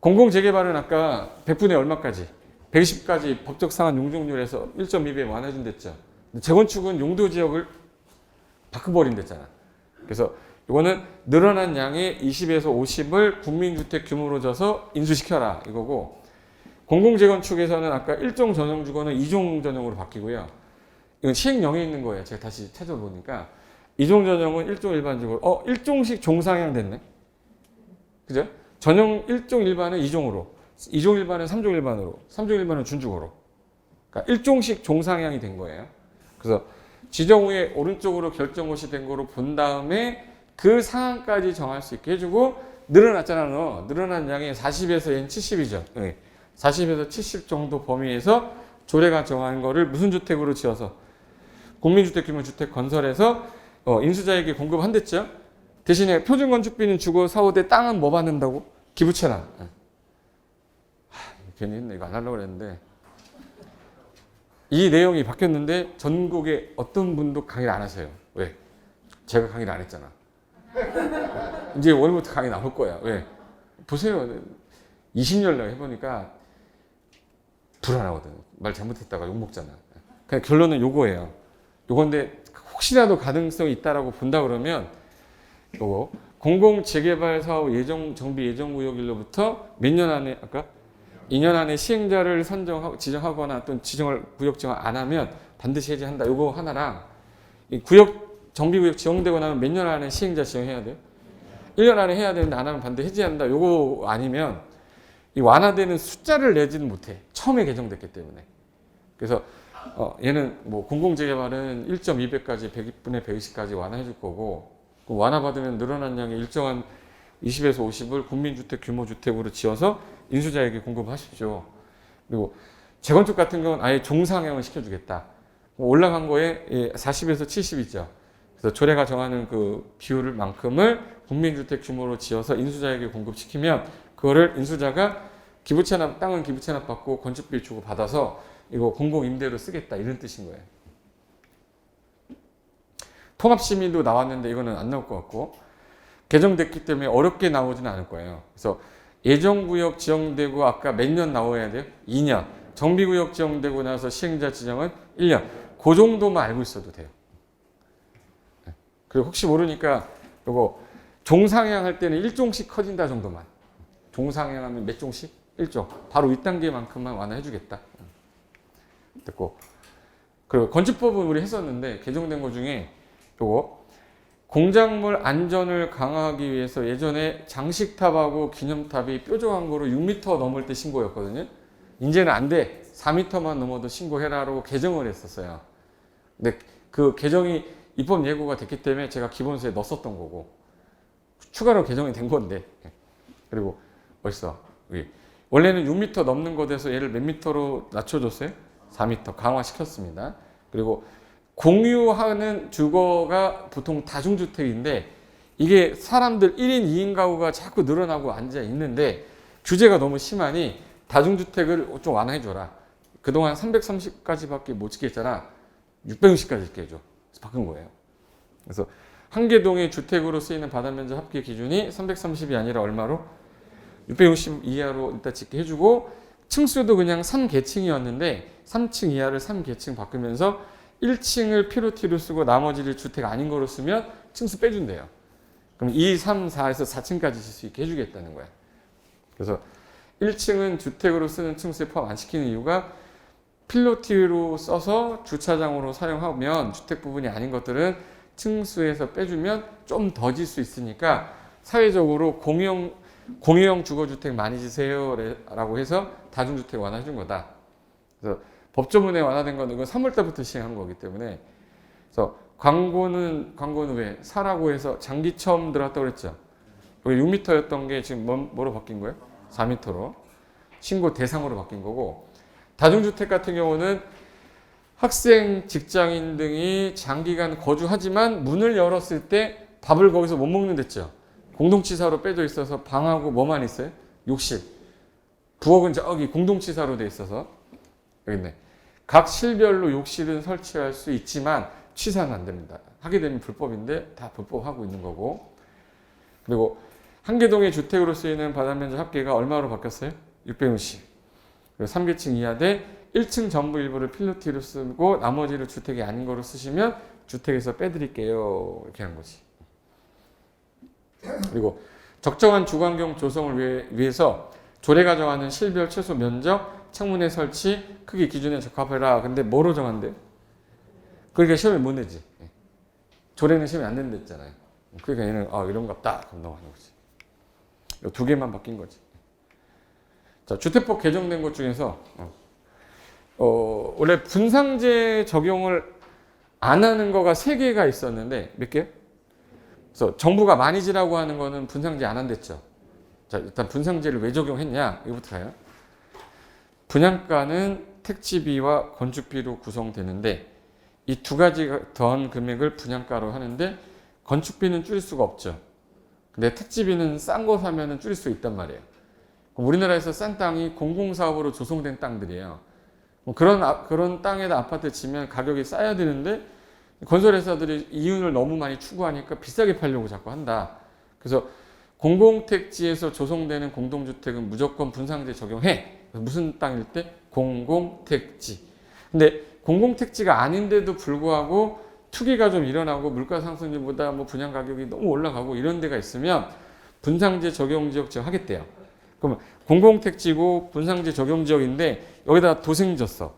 공공재개발은 아까 100분의 얼마까지? 120까지 법적 상한 용적률에서 1.2배 완화해준댔죠. 재건축은 용도지역을 바꿔버린댔잖아. 그래서 이거는 늘어난 양의 20에서 50을 국민주택 규모로 져서 인수시켜라 이거고 공공재건축에서는 아까 1종 전용 주거는 2종 전용으로 바뀌고요. 이건 시행령에 있는 거예요. 제가 다시 찾아보니까 2종 전용은 1종 일반 주거 1종씩 종상향 됐네. 그죠? 전용 1종 일반은 2종으로 2종 일반은 3종 일반으로 3종 일반은 준주거로 그러니까 1종씩 종상향이 된 거예요. 그래서 지정 후에 오른쪽으로 결정고시 된 거로 본 다음에 그 상한까지 정할 수 있게 해주고 늘어났잖아 너. 늘어난 양이 40에서 얘는 70이죠. 40에서 70 정도 범위에서 조례가 정한 거를 무슨 주택으로 지어서 국민주택 규모 주택 건설해서 인수자에게 공급한댔죠. 대신에 표준건축비는 주고 4호대 땅은 뭐 받는다고? 기부채납. 괜히 했네. 이거 안 하려고 그랬는데 이 내용이 바뀌었는데 전국에 어떤 분도 강의를 안 하세요. 왜? 제가 강의를 안 했잖아. 이제 오늘부터 강의 나올 거야. 왜? 보세요. 20년 내가 해보니까 불안하거든. 말 잘못했다가 욕먹잖아. 그냥 결론은 요거예요. 요건데 혹시라도 가능성이 있다라고 본다 그러면 요거 공공재개발 사업 정비 예정구역일로부터 몇 년 안에 아까 2년 안에 시행자를 선정하고 지정하거나 또는 지정을 구역 지정 안 하면 반드시 해제한다. 요거 하나랑 이 정비구역 지정되고 나면 몇 년 안에 시행자 지정해야 돼요? 1년 안에 해야 되는데 안 하면 반드시 해제한다. 요거 아니면 이 완화되는 숫자를 내지는 못해. 처음에 개정됐기 때문에. 그래서 얘는 뭐 공공재개발은 1.2배까지 100분의 120까지 완화해 줄 거고 완화받으면 늘어난 양의 일정한 20에서 50을 국민주택 규모 주택으로 지어서 인수자에게 공급하십시오. 그리고 재건축 같은 경우는 아예 종상향을 시켜주겠다. 올라간 거에 40에서 70이죠. 그래서 조례가 정하는 그 비율을 만큼을 국민주택 규모로 지어서 인수자에게 공급시키면 그거를 인수자가 기부채납 땅은 기부채납 받고 건축비 주고 받아서 이거 공공임대로 쓰겠다 이런 뜻인 거예요. 통합시민도 나왔는데 이거는 안 나올 것 같고, 개정됐기 때문에 어렵게 나오지는 않을 거예요. 그래서 예정구역 지정되고 아까 몇 년 나와야 돼요? 2년. 정비구역 지정되고 나서 시행자 지정은 1년. 그 정도만 알고 있어도 돼요. 그리고 혹시 모르니까 요거 종상향 할 때는 1종씩 커진다 정도만. 종상향 하면 몇 종씩? 1종. 바로 1단계만큼만 완화해 주겠다. 됐고. 그리고 건축법은 우리 했었는데 개정된 것 중에 요거 공작물 안전을 강화하기 위해서 예전에 장식탑하고 기념탑이 뾰족한 거로 6m 넘을 때 신고였거든요. 이제는 안 돼. 4m만 넘어도 신고해라라고 개정을 했었어요. 근데 그 개정이 입법 예고가 됐기 때문에 제가 기본서에 넣었었던 거고 추가로 개정이 된 건데. 그리고 벌써 원래는 6m 넘는 것에서 얘를 몇 미터로 낮춰줬어요? 4m 강화시켰습니다. 그리고 공유하는 주거가 보통 다중주택인데 이게 사람들 1인 2인 가구가 자꾸 늘어나고 앉아 있는데 규제가 너무 심하니 다중주택을 좀 완화해줘라. 그동안 330까지밖에 못 지켰잖아. 660까지 짓게 해줘. 그래서 바꾼 거예요. 그래서 한 개 동의 주택으로 쓰이는 바닥면적 합계 기준이 330이 아니라 얼마로? 660 이하로 일단 짓게 해주고 층수도 그냥 3계층이었는데 3층 이하를 3계층 바꾸면서 1층을 피로티로 쓰고 나머지를 주택 아닌 거로 쓰면 층수 빼준대요. 그럼 2, 3, 4에서 4층까지 질 수 있게 해주겠다는 거야. 그래서 1층은 주택으로 쓰는 층수에 포함 안 시키는 이유가 필로티로 써서 주차장으로 사용하면 주택 부분이 아닌 것들은 층수에서 빼주면 좀 더 질 수 있으니까 사회적으로 공유형 주거주택 많이 지세요 라고 해서 다중주택 완화해 준 거다. 그래서 법조문에 완화된 건 이건 3월 달부터 시행한 거기 때문에 그래서 광고는 왜 사라고 해서 장기 처음 들어왔다고 그랬죠. 여기 6m였던 게 지금 뭐로 바뀐 거예요? 4m로 신고 대상으로 바뀐 거고 다중주택 같은 경우는 학생, 직장인 등이 장기간 거주하지만 문을 열었을 때 밥을 거기서 못 먹는 데죠. 공동치사로 빼져 있어서 방하고 뭐만 있어요? 욕실. 부엌은 저기 공동치사로 돼 있어서 여기 있네. 각 실별로 욕실은 설치할 수 있지만 취사는 안 됩니다. 하게 되면 불법인데 다 불법하고 있는 거고. 그리고 한개동의 주택으로 쓰이는 바닥면적 합계가 얼마로 바뀌었어요? 660. 그리고 3계층 이하 대 1층 전부 일부를 필로티로 쓰고 나머지를 주택이 아닌 거로 쓰시면 주택에서 빼드릴게요. 이렇게 한 거지. 그리고 적정한 주거환경 조성을 위해서 조례가 정하는 실별 최소 면적, 창문의 설치, 크기 기준에 적합해라. 근데 뭐로 정한대? 그러니까 시험에 못 내지. 조례는 시험에 안 낸다 했잖아요. 그러니까 얘는 이런 거 딱 감동하는 거지. 이 두 개만 바뀐 거지. 자, 주택법 개정된 것 중에서 원래 분상제 적용을 안 하는 거가 3개가 있었는데 몇 개? 그래서 정부가 많이 지라고 하는 거는 분상제 안 한댔죠. 자, 일단 분상제를 왜 적용했냐? 이거부터 가요. 분양가는 택지비와 건축비로 구성되는데 이 두 가지 더한 금액을 분양가로 하는데 건축비는 줄일 수가 없죠. 근데 택지비는 싼 거 사면은 줄일 수 있단 말이에요. 그럼 우리나라에서 싼 땅이 공공사업으로 조성된 땅들이에요. 그런 땅에다 아파트 지면 가격이 싸야 되는데 건설회사들이 이윤을 너무 많이 추구하니까 비싸게 팔려고 자꾸 한다. 그래서 공공택지에서 조성되는 공동주택은 무조건 분상제 적용해. 무슨 땅일 때? 공공택지. 근데 공공택지가 아닌데도 불구하고 투기가 좀 일어나고 물가 상승률보다 분양 가격이 너무 올라가고 이런 데가 있으면 분상제 적용 지역 하겠대요. 그러면 공공택지고 분상제 적용 지역인데 여기다 도생 졌어.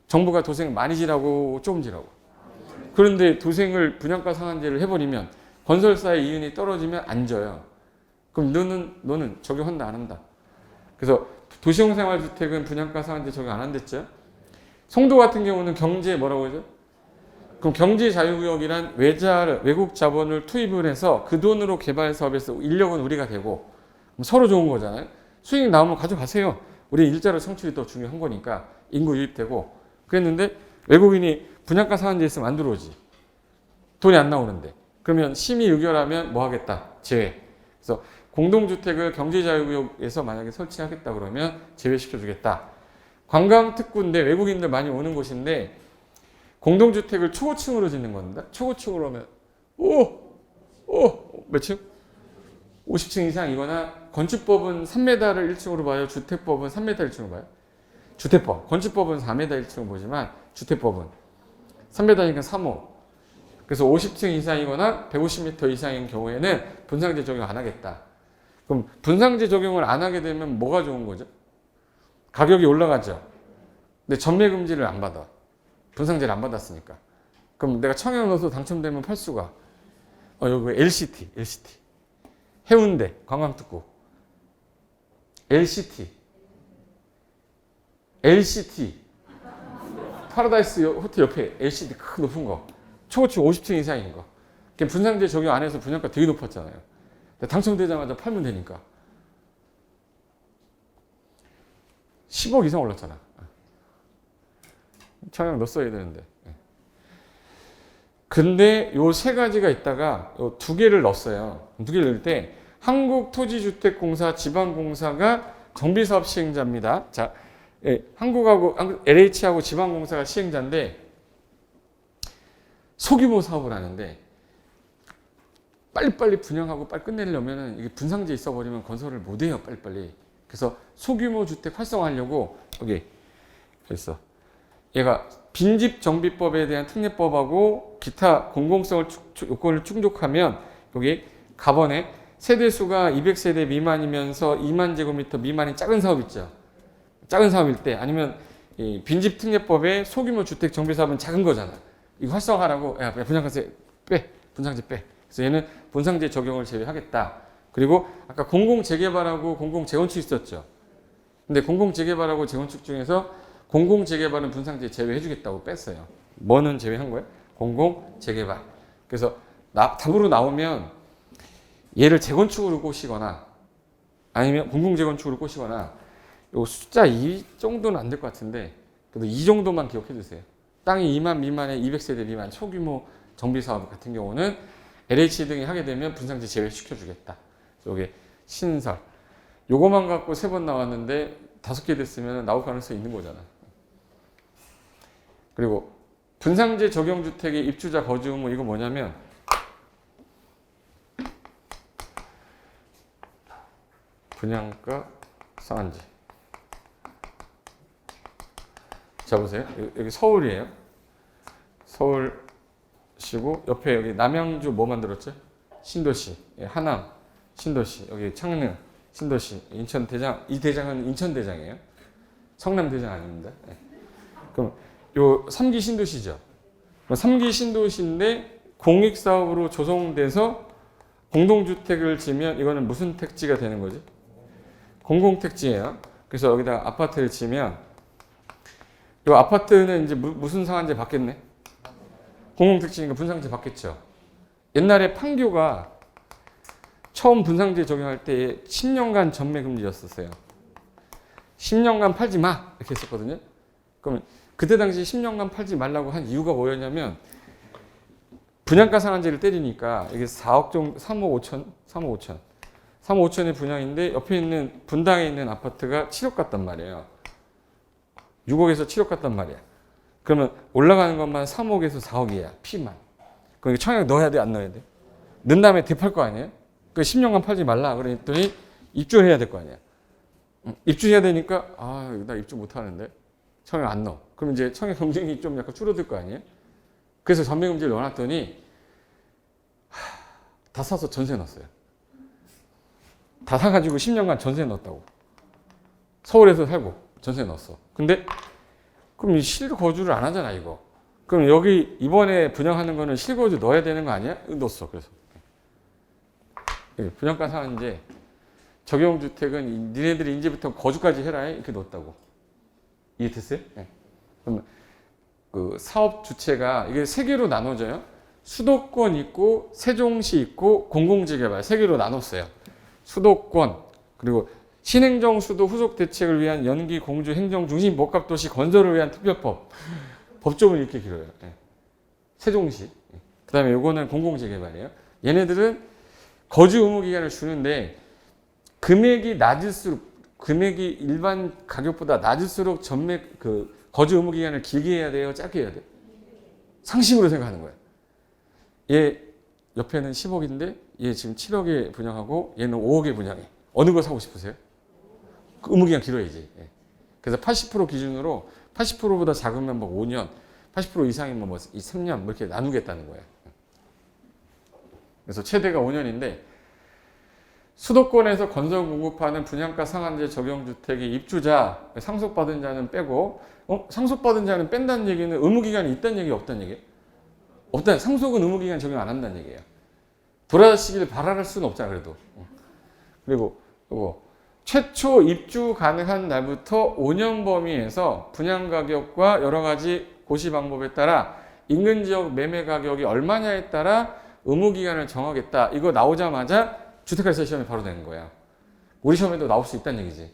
정부가 도생 많이 지라고 조금 지라고. 그런데 도생을 분양가 상한제를 해버리면 건설사의 이윤이 떨어지면 안 져요. 그럼 너는 적용한다 안 한다. 그래서 도시형 생활주택은 분양가 상한제 적용 안 한댔죠. 송도 같은 경우는 경제 뭐라고 하죠? 그럼 경제 자유구역이란 외국 자본을 투입을 해서 그 돈으로 개발 사업에서 인력은 우리가 되고 서로 좋은 거잖아요. 수익 나오면 가져가세요. 우리 일자리 창출이 더 중요한 거니까 인구 유입되고 그랬는데 외국인이 분양가 상한제 있으면 안 들어오지. 돈이 안 나오는데. 그러면 심의 의결하면 뭐 하겠다? 제외. 그래서 공동주택을 경제자유구역에서 만약에 설치하겠다 그러면 제외시켜주겠다. 관광특구인데 외국인들 많이 오는 곳인데 공동주택을 초고층으로 짓는 겁니다. 초고층으로 하면 몇 층? 50층 이상이거나 건축법은 3m를 1층으로 봐요. 주택법은 3m 1층으로 봐요. 주택법. 건축법은 4m 1층으로 보지만 주택법은 3m니까 3호. 그래서 50층 이상이거나 150m 이상인 경우에는 분상제 적용 안 하겠다. 그럼 분상제 적용을 안 하게 되면 뭐가 좋은 거죠? 가격이 올라가죠. 근데 전매 금지를 안 받아. 분상제를 안 받았으니까. 그럼 내가 청약 넣어서 당첨되면 팔 수가. 여기 LCT. 해운대, 관광특구. LCT. 파라다이스 호텔 옆에 LCT 크 높은 거. 초고층 50층 이상인 거. 분상제 적용 안 해서 분양가 되게 높았잖아요. 당첨되자마자 팔면 되니까. 10억 이상 올랐잖아. 청약 넣었어야 되는데. 근데 요 세 가지가 있다가 요 두 개를 넣었어요. 두 개를 넣을 때 한국토지주택공사 지방공사가 정비사업 시행자입니다. 자, 한국하고 LH하고 지방공사가 시행자인데 소규모 사업을 하는데 빨리빨리 분양하고 빨리 끝내려면 이게 분상제 있어버리면 건설을 못해요. 빨리빨리. 그래서 소규모 주택 활성화하려고 여기 있어. 얘가 빈집정비법에 대한 특례법하고 기타 공공성을 요건을 충족하면 여기 가번에 세대수가 200세대 미만이면서 2만 제곱미터 미만인 작은 사업 있죠. 작은 사업일 때 아니면 이 빈집특례법에 소규모 주택 정비사업은 작은 거잖아. 이거 활성화하라고 야 분양가세 빼. 분상제 빼. 그래서 얘는 분상제 적용을 제외하겠다. 그리고 아까 공공재개발하고 공공재건축 있었죠. 근데 공공재개발하고 재건축 중에서 공공재개발은 분상제 제외해주겠다고 뺐어요. 뭐는 제외한 거예요? 공공재개발. 그래서 답으로 나오면 얘를 재건축으로 꼬시거나 아니면 공공재건축으로 꼬시거나 요 숫자 2 정도는 안 될 것 같은데 그래도 이 정도만 기억해 두세요. 땅이 2만 미만의 200세대 미만 소규모 정비사업 같은 경우는 LH 등이 하게 되면 분상제 제외시켜주겠다. 여기 신설. 요거만 갖고 3번 나왔는데 5개 됐으면 나올 가능성이 있는 거잖아. 그리고 분상제 적용주택의 입주자 거주 의무 이거 뭐냐면 분양가 상한제. 자 보세요. 여기 서울이에요. 서울시고 옆에 여기 남양주 뭐 만들었죠? 신도시, 하남, 신도시, 여기 창릉, 신도시, 인천 대장. 이 대장은 인천 대장이에요. 성남 대장 아닙니다. 그럼 요 3기 신도시죠. 3기 신도시인데 공익사업으로 조성돼서 공동주택을 지면 이거는 무슨 택지가 되는 거지? 공공택지예요. 그래서 여기다 아파트를 지면 이 아파트는 이제 무슨 상한제 받겠네? 공공택지니까 분상제 받겠죠. 옛날에 판교가 처음 분상제 적용할 때 10년간 전매금지였었어요. 10년간 팔지 마 이렇게 했었거든요. 그럼 그때 당시 10년간 팔지 말라고 한 이유가 뭐였냐면 분양가 상한제를 때리니까 이게 4억 정도, 3억 5천, 3억 5천의 분양인데 옆에 있는 분당에 있는 아파트가 7억 같단 말이에요. 6억에서 7억 같단 말이야. 그러면 올라가는 것만 3억에서 4억이야. 피만. 그럼 청약 넣어야 돼, 안 넣어야 돼? 넣은 다음에 대팔 거 아니에요? 그 10년간 팔지 말라 그랬더니 입주를 해야 될 거 아니야. 입주해야 되니까 나 입주 못 하는데 청약 안 넣어. 그럼 이제 청약 경쟁이 좀 약간 줄어들 거 아니에요? 그래서 전매금지를 넣어놨더니 다 사서 전세 넣었어요. 다 사가지고 10년간 전세 넣었다고. 서울에서 살고 전세 넣었어. 근데 그럼 실거주를 안 하잖아 이거. 그럼 여기 이번에 분양하는 거는 실거주 넣어야 되는 거 아니야? 넣었어. 그래서 분양가 상한제 적용주택은 니네들이 이제부터 거주까지 해라 이렇게 넣었다고. 이해됐어요? 네. 그럼 그 사업 주체가 이게 세 개로 나눠져요. 수도권 있고 세종시 있고 공공재개발 세 개로 나눴어요. 수도권 그리고 신행정 수도 후속 대책을 위한 연기 공주 행정 중심 복합도시 건설을 위한 특별법. 법조문이 이렇게 길어요. 세종시. 그다음에 요거는 공공재개발이에요. 얘네들은 거주 의무 기간을 주는데 금액이 일반 가격보다 낮을수록 거주 의무 기간을 길게 해야 돼요, 짧게 해야 돼요? 상식으로 생각하는 거예요. 얘 옆에는 10억인데 얘 지금 7억에 분양하고 얘는 5억에 분양해. 어느 거 사고 싶으세요? 그 의무기간 길어야지. 예. 그래서 80% 기준으로 80%보다 작으면 뭐 5년, 80% 이상이면 뭐 3년 뭐 이렇게 나누겠다는 거예요. 그래서 최대가 5년인데 수도권에서 건설 공급하는 분양가 상한제 적용 주택의 입주자 상속받은 자는 빼고 상속받은 자는 뺀다는 얘기는 의무기간이 있다는 얘기 없다는 얘기예요? 없다. 상속은 의무기간 적용 안 한다는 얘기예요. 돌아가시길 바랄 수는 없잖아 그래도. 그리고 이거 최초 입주 가능한 날부터 5년 범위에서 분양 가격과 여러 가지 고시 방법에 따라 인근 지역 매매 가격이 얼마냐에 따라 의무 기간을 정하겠다. 이거 나오자마자 주택가세 시험이 바로 되는 거야. 우리 시험에도 나올 수 있다는 얘기지.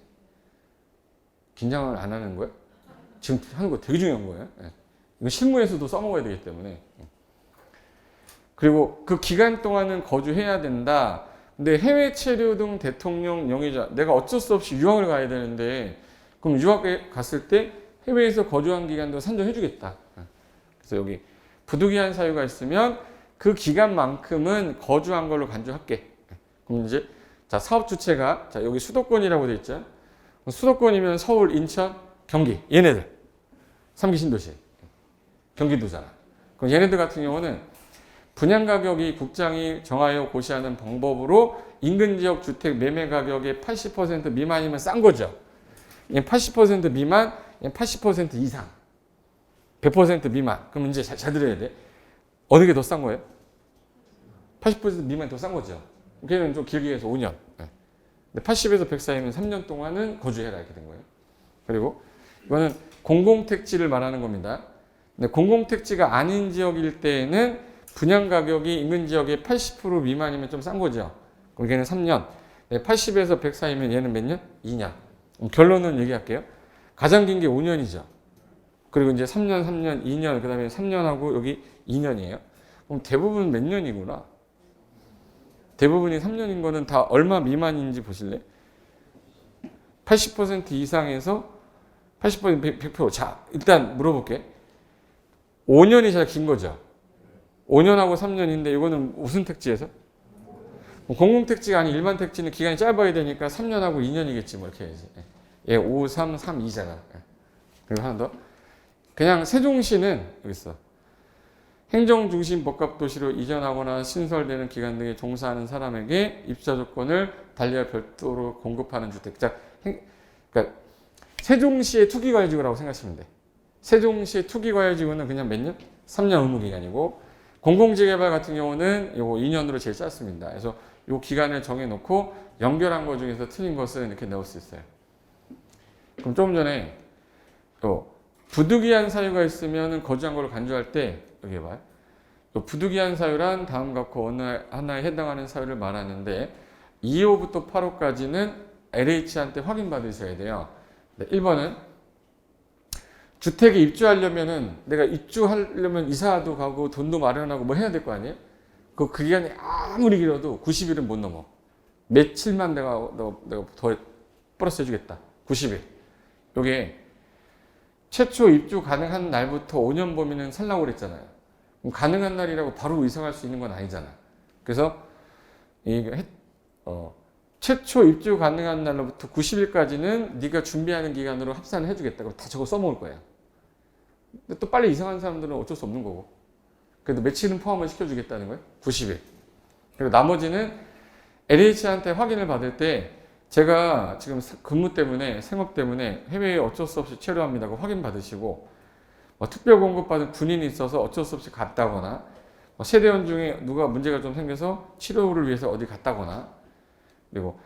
긴장을 안 하는 거야? 지금 하는 거 되게 중요한 거예요. 이거 실무에서도 써먹어야 되기 때문에. 그리고 그 기간 동안은 거주해야 된다. 근데 해외 체류 등 대통령 영위자, 내가 어쩔 수 없이 유학을 가야 되는데 그럼 유학에 갔을 때 해외에서 거주한 기간도 산정해 주겠다. 그래서 여기 부득이한 사유가 있으면 그 기간만큼은 거주한 걸로 간주할게. 그럼 이제 자 사업 주체가 자 여기 수도권이라고 돼 있죠. 수도권이면 서울, 인천, 경기 얘네들 3기 신도시 경기도잖아. 그럼 얘네들 같은 경우는 분양 가격이 국장이 정하여 고시하는 방법으로 인근 지역 주택 매매 가격의 80% 미만이면 싼 거죠. 80% 미만, 80% 이상, 100% 미만. 그럼 이제 잘 들어야 돼. 어느 게 더 싼 거예요? 80% 미만이 더 싼 거죠. 걔는 좀 길게 해서 5년. 80에서 100 사이면 3년 동안은 거주해라 이렇게 된 거예요. 그리고 이거는 공공택지를 말하는 겁니다. 근데 공공택지가 아닌 지역일 때에는 분양 가격이 인근 지역의 80% 미만이면 좀 싼 거죠. 그럼 걔는 3년. 80에서 100 사이면 얘는 몇 년? 2년. 결론은 얘기할게요. 가장 긴 게 5년이죠. 그리고 이제 3년, 3년, 2년, 그 다음에 3년하고 여기 2년이에요. 그럼 대부분 몇 년이구나. 대부분이 3년인 거는 다 얼마 미만인지 보실래? 80% 이상에서 80% 100%. 자, 일단 물어볼게. 5년이 제일 긴 거죠. 5년하고 3년인데 이거는 무슨 택지에서? 공공택지가 아닌 일반 택지는 기간이 짧아야 되니까 3년하고 2년이겠지 뭐 이렇게 해야지. 예, 5, 3, 3, 2잖아. 그리고 하나 더. 그냥 세종시는 여기 있어. 행정중심 복합도시로 이전하거나 신설되는 기간 등에 종사하는 사람에게 입주자 조건을 달리와 별도로 공급하는 주택. 자, 그러니까 세종시의 투기과열지구라고 생각하시면 돼. 세종시의 투기과열지구는 그냥 몇 년? 3년 의무기간이고 공공재개발 같은 경우는 요거 2년으로 제일 짧습니다. 그래서 요 기간을 정해놓고 연결한 것 중에서 틀린 것을 이렇게 넣을 수 있어요. 그럼 조금 전에 부득이한 사유가 있으면 거주한 걸 간주할 때 여기 봐요. 부득이한 사유란 다음 같고 어느 하나에 해당하는 사유를 말하는데 2호부터 8호까지는 LH한테 확인받으셔야 돼요. 1번은 주택에 입주하려면은 내가 입주하려면 이사도 가고 돈도 마련하고 뭐 해야 될 거 아니에요? 그 기간이 아무리 길어도 90일은 못 넘어. 며칠만 내가 더 플러스 해주겠다. 90일. 요게 최초 입주 가능한 날부터 5년 범위는 살라고 그랬잖아요. 그럼 가능한 날이라고 바로 이사갈 수 있는 건 아니잖아. 그래서 최초 입주 가능한 날로부터 90일까지는 네가 준비하는 기간으로 합산을 해주겠다. 그럼 다 저거 써먹을 거야. 근데 또 빨리 이사간 사람들은 어쩔 수 없는 거고. 그래도 며칠은 포함을 시켜주겠다는 거예요. 90일. 그리고 나머지는 LH한테 확인을 받을 때 제가 지금 근무 때문에 생업 때문에 해외에 어쩔 수 없이 체류합니다고 확인 받으시고 특별 공급받은 군인이 있어서 어쩔 수 없이 갔다거나 세대원 중에 누가 문제가 좀 생겨서 치료를 위해서 어디 갔다거나 그리고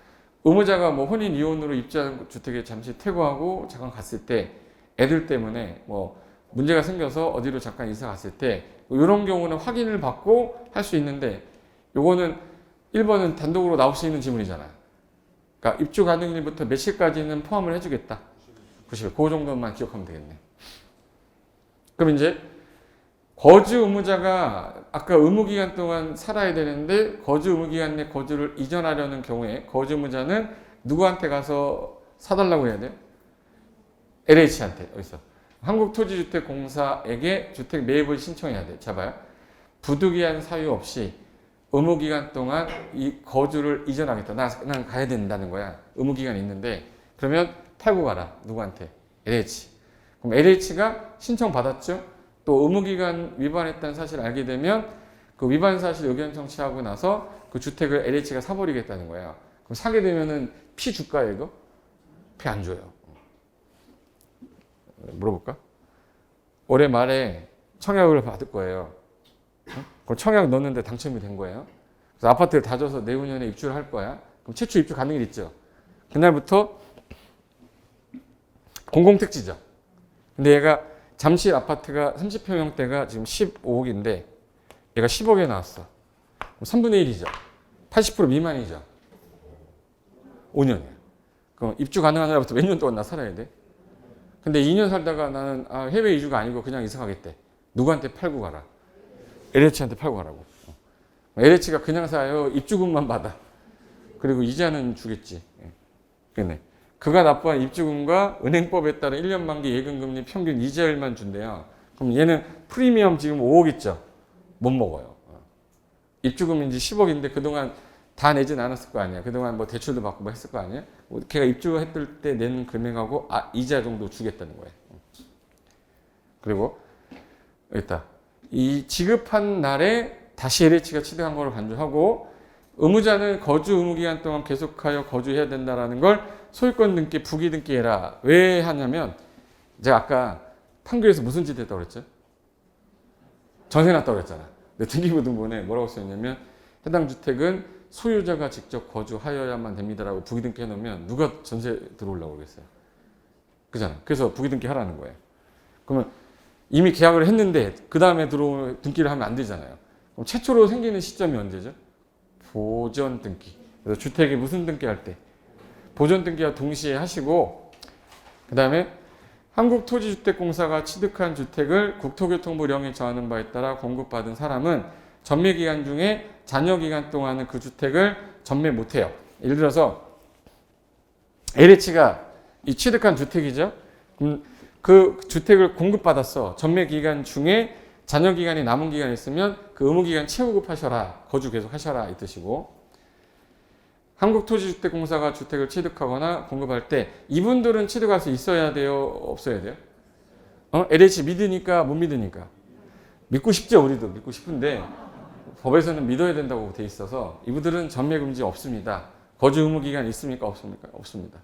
의무자가 뭐 혼인 이혼으로 입주한 주택에 잠시 퇴거하고 잠깐 갔을 때 애들 때문에 뭐 문제가 생겨서 어디로 잠깐 이사 갔을 때 이런 경우는 확인을 받고 할 수 있는데 요거는 1번은 단독으로 나올 수 있는 지문이잖아요. 그러니까 입주 가능일부터 며칠까지는 포함을 해주겠다. 90일. 그 정도만 기억하면 되겠네. 그럼 이제 거주 의무자가 아까 의무기간 동안 살아야 되는데 거주 의무기간 내 거주를 이전하려는 경우에 거주 의무자는 누구한테 가서 사달라고 해야 돼? LH한테. 어디서? 한국토지주택공사에게 주택 매입을 신청해야 돼. 잡아요. 부득이한 사유 없이 의무기간 동안 이 거주를 이전하겠다. 난 가야 된다는 거야. 의무기간이 있는데 그러면 팔고 가라. 누구한테? LH. 그럼 LH가 신청받았죠? 또 의무기간 위반했다는 사실을 알게 되면 그 위반 사실 의견 청취하고 나서 그 주택을 LH가 사버리겠다는 거야. 그럼 사게 되면은 피 줄까요, 이거? 피 안 줘요. 물어볼까? 올해 말에 청약을 받을 거예요. 그럼 청약 넣었는데 당첨이 된 거예요. 그래서 아파트를 다 줘서 내후년에 입주를 할 거야. 그럼 최초 입주 가능일 있죠. 그날부터 공공택지죠. 근데 얘가 잠실 아파트가 30평형대가 지금 15억인데 얘가 10억에 나왔어. 그럼 3분의 1이죠. 80% 미만이죠. 5년이야. 그럼 입주 가능한 날부터 몇 년 동안 나 살아야 돼? 근데 2년 살다가 나는 해외 이주가 아니고 그냥 이사 가겠대. 누구한테 팔고 가라? LH한테 팔고 가라고. LH가 그냥 사요. 입주금만 받아. 그리고 이자는 주겠지. 그네. 그가 납부한 입주금과 은행법에 따른 1년 만기 예금금리 평균 이자율만 준대요. 그럼 얘는 프리미엄 지금 5억 있죠? 못 먹어요. 입주금인지 10억인데 그동안 다 내진 않았을 거 아니야. 그동안 뭐 대출도 받고 뭐 했을 거 아니야. 걔가 입주했을 때 내는 금액하고 이자 정도 주겠다는 거예요. 그리고 여기 있다. 이 지급한 날에 다시 LH가 취득한 거를 간주하고 의무자는 거주 의무기간 동안 계속하여 거주해야 된다라는 걸 소유권 등기, 부기 등기해라. 왜 하냐면 제가 아까 판결에서 무슨 짓 했다고 그랬죠? 전세 났다고 그랬잖아. 근데 등기부등본에 뭐라고 써있냐면 해당 주택은 소유자가 직접 거주하여야만 됩니다라고 부기 등기 해놓으면 누가 전세 들어오려고 그러겠어요? 그잖아. 그래서 부기 등기 하라는 거예요. 그러면 이미 계약을 했는데 그 다음에 들어오면 등기를 하면 안 되잖아요. 그럼 최초로 생기는 시점이 언제죠? 보전 등기. 그래서 주택에 무슨 등기할 때 보전 등기와 동시에 하시고 그 다음에 한국토지주택공사가 취득한 주택을 국토교통부령에 정하는 바에 따라 공급받은 사람은 전매기간 중에 잔여기간 동안은 그 주택을 전매 못해요. 예를 들어서 LH가 이 취득한 주택이죠. 그 주택을 공급받았어. 전매기간 중에 잔여기간이 남은 기간이 있으면 그 의무기간 채우고 파셔라. 거주 계속 하셔라 이 뜻이고 한국토지주택공사가 주택을 취득하거나 공급할 때 이분들은 취득할 수 있어야 돼요? 없어야 돼요? LH 믿으니까 못 믿으니까? 믿고 싶죠. 우리도 믿고 싶은데 법에서는 믿어야 된다고 돼 있어서 이분들은 전매금지 없습니다. 거주 의무기간 있습니까? 없습니까? 없습니다.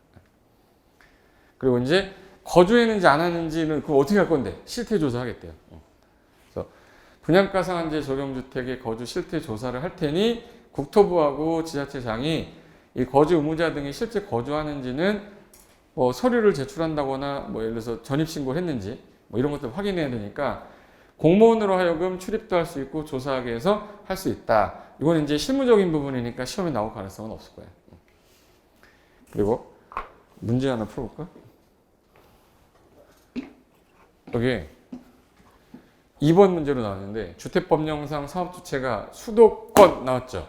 그리고 이제 거주했는지 안 했는지는 그거 어떻게 할 건데? 실태조사 하겠대요. 그래서 분양가 상한제 적용주택의 거주 실태 조사를 할 테니 국토부하고 지자체장이 이 거주 의무자 등이 실제 거주하는지는 뭐 서류를 제출한다거나 뭐 예를 들어서 전입신고를 했는지 뭐 이런 것들 확인해야 되니까 공무원으로 하여금 출입도 할 수 있고 조사하게 해서 할 수 있다. 이건 이제 실무적인 부분이니까 시험에 나올 가능성은 없을 거예요. 그리고 문제 하나 풀어볼까? 여기 2번 문제로 나왔는데 주택법령상 사업주체가 수도권 나왔죠.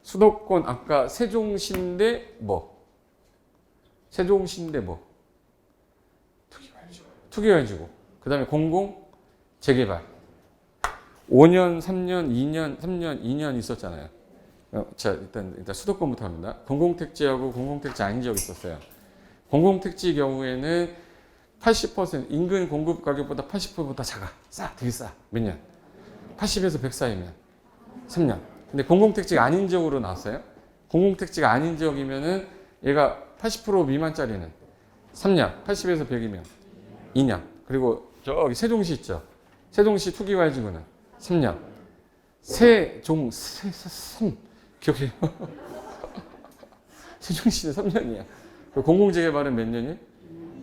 수도권 아까 세종시인데 뭐? 세종시인데 뭐? 투기가해지고 그 다음에 공공 재개발 5년, 3년, 2년, 3년, 2년 있었잖아요. 자 일단 수도권부터 합니다. 공공택지하고 공공택지 아닌 지역이 있었어요. 공공택지 경우에는 80% 인근 공급 가격보다 80%보다 작아. 싸, 되게 싸. 몇 년? 80에서 100 사이면 3년. 근데 공공택지가 아닌 지역으로 나왔어요. 공공택지가 아닌 지역이면은 얘가 80% 미만짜리는 3년, 80에서 100이면 2년. 그리고 저기 세종시 있죠. 세종시 투기과해지구는 3년. 기억해요? 세종시는 3년이야. 공공재개발은 몇 년이?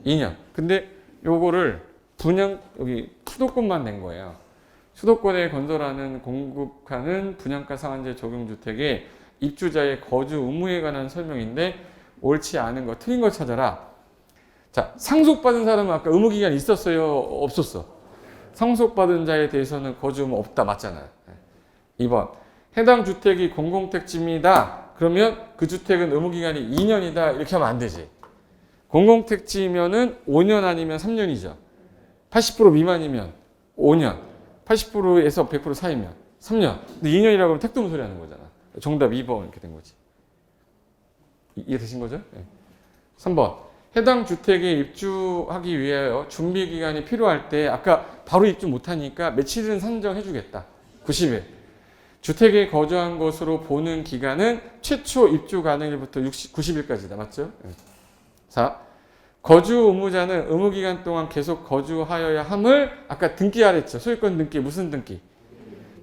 2년. 근데 요거를 분양 여기 수도권만 낸 거예요. 수도권에 건설하는 공급하는 분양가 상한제 적용주택의 입주자의 거주 의무에 관한 설명인데 옳지 않은 거, 틀린 거 찾아라. 자, 상속받은 사람은 아까 의무기간 있었어요? 없었어? 상속받은 자에 대해서는 거주 의무 없다. 맞잖아요. 2번. 해당 주택이 공공택지입니다. 그러면 그 주택은 의무기간이 2년이다. 이렇게 하면 안 되지. 공공택지면은 5년 아니면 3년이죠. 80% 미만이면 5년. 80%에서 100% 사이면 3년. 근데 2년이라고 하면 택도 소리 하는 거잖아. 정답 2번 이렇게 된 거지. 이해되신 거죠? 네. 3번. 해당 주택에 입주하기 위하여 준비 기간이 필요할 때 아까 바로 입주 못하니까 며칠은 산정해 주겠다. 90일. 주택에 거주한 것으로 보는 기간은 최초 입주 가능일부터 90일까지다. 맞죠? 4. 거주 의무자는 의무기간 동안 계속 거주하여야 함을 아까 등기하라 했죠. 소유권 등기. 무슨 등기?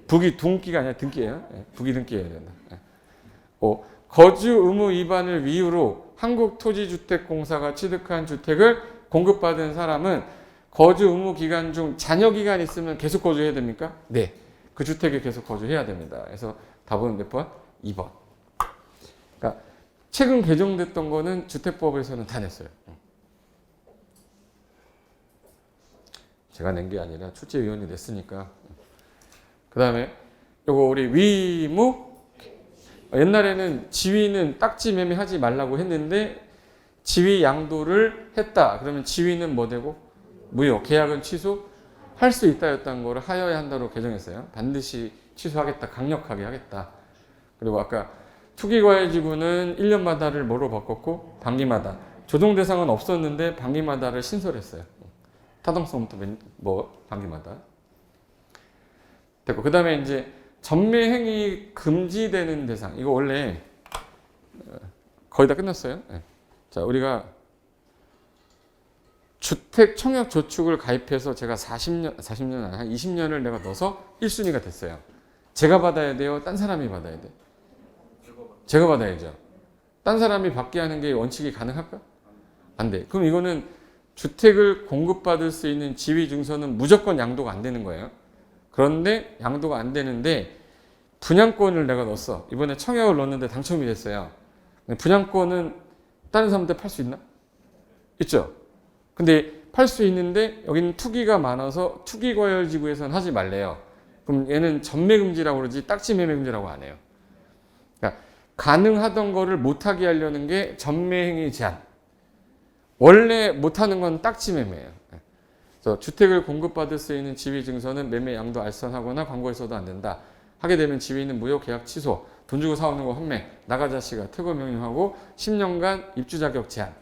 부기 등기가 아니라 등기예요. 부기 등기해야 된다. 5. 거주 의무 위반을 이유로 한국토지주택공사가 취득한 주택을 공급받은 사람은 거주 의무 기간 중 잔여 기간이 있으면 계속 거주해야 됩니까? 네. 그 주택에 계속 거주해야 됩니다. 그래서 답은 몇 번? 2번. 그러니까 최근 개정됐던 거는 주택법에서는 다 냈어요. 제가 낸 게 아니라 출제위원이 냈으니까. 그 다음에 요거 우리 위무. 옛날에는 지위는 딱지 매매하지 말라고 했는데 지위 양도를 했다. 그러면 지위는 뭐 되고? 무효. 계약은 취소? 할 수 있다였던 거를 하여야 한다로 개정했어요. 반드시 취소하겠다. 강력하게 하겠다. 그리고 아까 투기과열지구는 1년마다를 뭐로 바꿨고? 반기마다. 조정 대상은 없었는데 반기마다를 신설했어요. 타당성부터 반기마다. 됐고 그 다음에 이제 전매행위 금지되는 대상. 이거 원래 거의 다 끝났어요. 자, 우리가 주택 청약 저축을 가입해서 제가 40년 한 20년을 내가 넣어서 1순위가 됐어요. 제가 받아야 돼요? 딴 사람이 받아야 돼? 제가 받아야죠. 딴 사람이 받게 하는 게 원칙이 가능할까? 안 돼. 그럼 이거는 주택을 공급받을 수 있는 지위 증서는 무조건 양도가 안 되는 거예요. 그런데 양도가 안 되는데 분양권을 내가 넣었어. 이번에 청약을 넣었는데 당첨이 됐어요. 분양권은 다른 사람한테 팔 수 있나? 있죠. 근데 팔 수 있는데 여기는 투기가 많아서 투기과열지구에서는 하지 말래요. 그럼 얘는 전매금지라고 그러지 딱지매매금지라고 안 해요. 그러니까 가능하던 거를 못하게 하려는 게 전매행위 제한. 원래 못하는 건 딱지매매예요. 그래서 주택을 공급받을 수 있는 지위증서는 매매 양도 알선하거나 광고해서도 안 된다. 하게 되면 지위는 무효, 계약 취소, 돈 주고 사오는 거 헌매, 나가자식아 퇴거 명령하고 10년간 입주 자격 제한.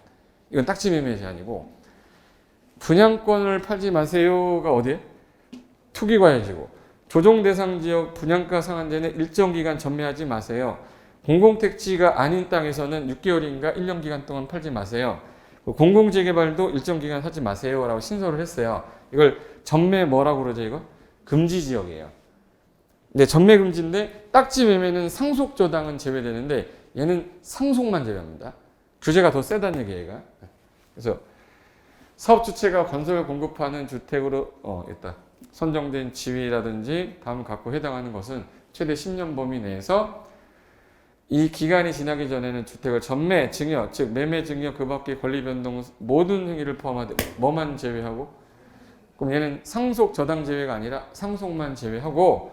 이건 딱지매매 제한이고 분양권을 팔지 마세요가 어디에? 투기과열지구. 조정 대상 지역 분양가 상한제는 일정 기간 전매하지 마세요. 공공택지가 아닌 땅에서는 6개월인가 1년 기간 동안 팔지 마세요. 공공재개발도 일정 기간 하지 마세요라고 신설을 했어요. 이걸 전매 뭐라고 그러죠 이거? 금지지역이에요. 근데 전매 금지인데 딱지 매매는 상속 저당은 제외되는데 얘는 상속만 제외합니다. 규제가 더 세다는 얘기예요. 얘가. 그래서 사업 주체가 건설을 공급하는 주택으로 일단 선정된 지위라든지 다음 갖고 해당하는 것은 최대 10년 범위 내에서 이 기간이 지나기 전에는 주택을 전매, 증여, 즉 매매, 증여 그 밖의 권리 변동 모든 행위를 포함하되 뭐만 제외하고? 그럼 얘는 상속 저당 제외가 아니라 상속만 제외하고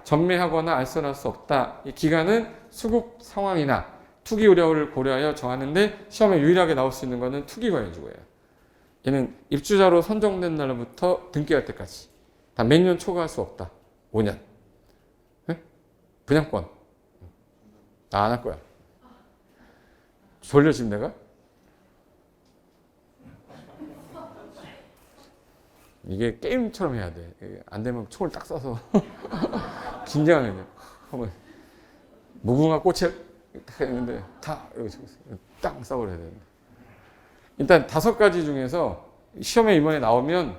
전매하거나 알선할 수 없다. 이 기간은 수급 상황이나 투기 우려를 고려하여 정하는데 시험에 유일하게 나올 수 있는 것은 투기과열지구예요. 얘는 입주자로 선정된 날부터 등기할 때까지 단 몇 년 초과할 수 없다. 5년. 네? 분양권. 안 할 거야. 졸려 지금 내가? 이게 게임처럼 해야 돼. 안 되면 총을 딱 쏴서 긴장해야 돼. 한번 무궁화 꽃을 딱 했는데 다 여기 딱 쏴버려야 되는데. 일단 5가지 중에서 시험에 이번에 나오면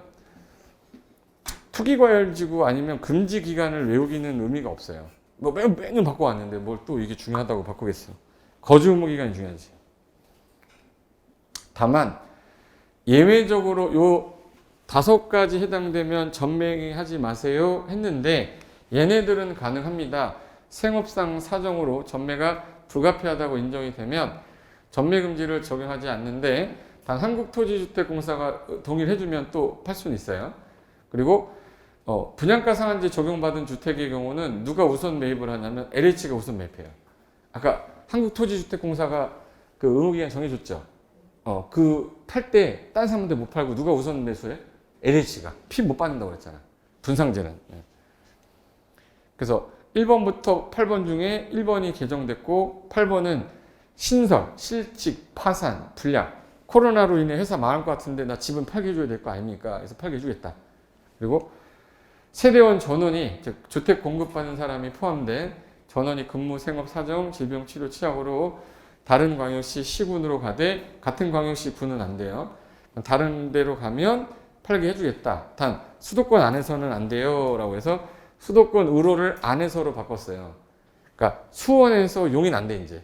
투기과열지구 아니면 금지 기간을 외우기는 의미가 없어요. 뭐 매년 바꿔왔는데 뭘 또 이게 중요하다고 바꾸겠어. 거주 의무 기간이 중요하지. 다만 예외적으로 요 5가지 해당되면 전매행위 하지 마세요 했는데 얘네들은 가능합니다. 생업상 사정으로 전매가 불가피하다고 인정이 되면 전매 금지를 적용하지 않는데 단 한국토지주택공사가 동의를 해주면 또 팔 수는 있어요. 그리고 분양가 상한제 적용받은 주택의 경우는 누가 우선 매입을 하냐면 LH가 우선 매입해요. 아까 한국토지주택공사가 그 의무기간 정해줬죠. 그 팔 때 딴 사람한테 못 팔고 누가 우선 매수해? LH가. 피 못 받는다고 그랬잖아. 분상제는. 그래서 1번부터 8번 중에 1번이 개정됐고 8번은 신설, 실직, 파산, 불량. 코로나로 인해 회사 망할 것 같은데 나 집은 팔게 해줘야 될 거 아닙니까? 그래서 팔게 해주겠다. 그리고 세대원 전원이, 즉 주택 공급받는 사람이 포함된 전원이 근무, 생업, 사정, 질병, 치료, 취약으로 다른 광역시 시군으로 가되 같은 광역시 군은 안 돼요. 다른 데로 가면 팔게 해주겠다. 단 수도권 안에서는 안 돼요 라고 해서 수도권 의로를 안에서로 바꿨어요. 그러니까 수원에서 용인 안 돼 이제.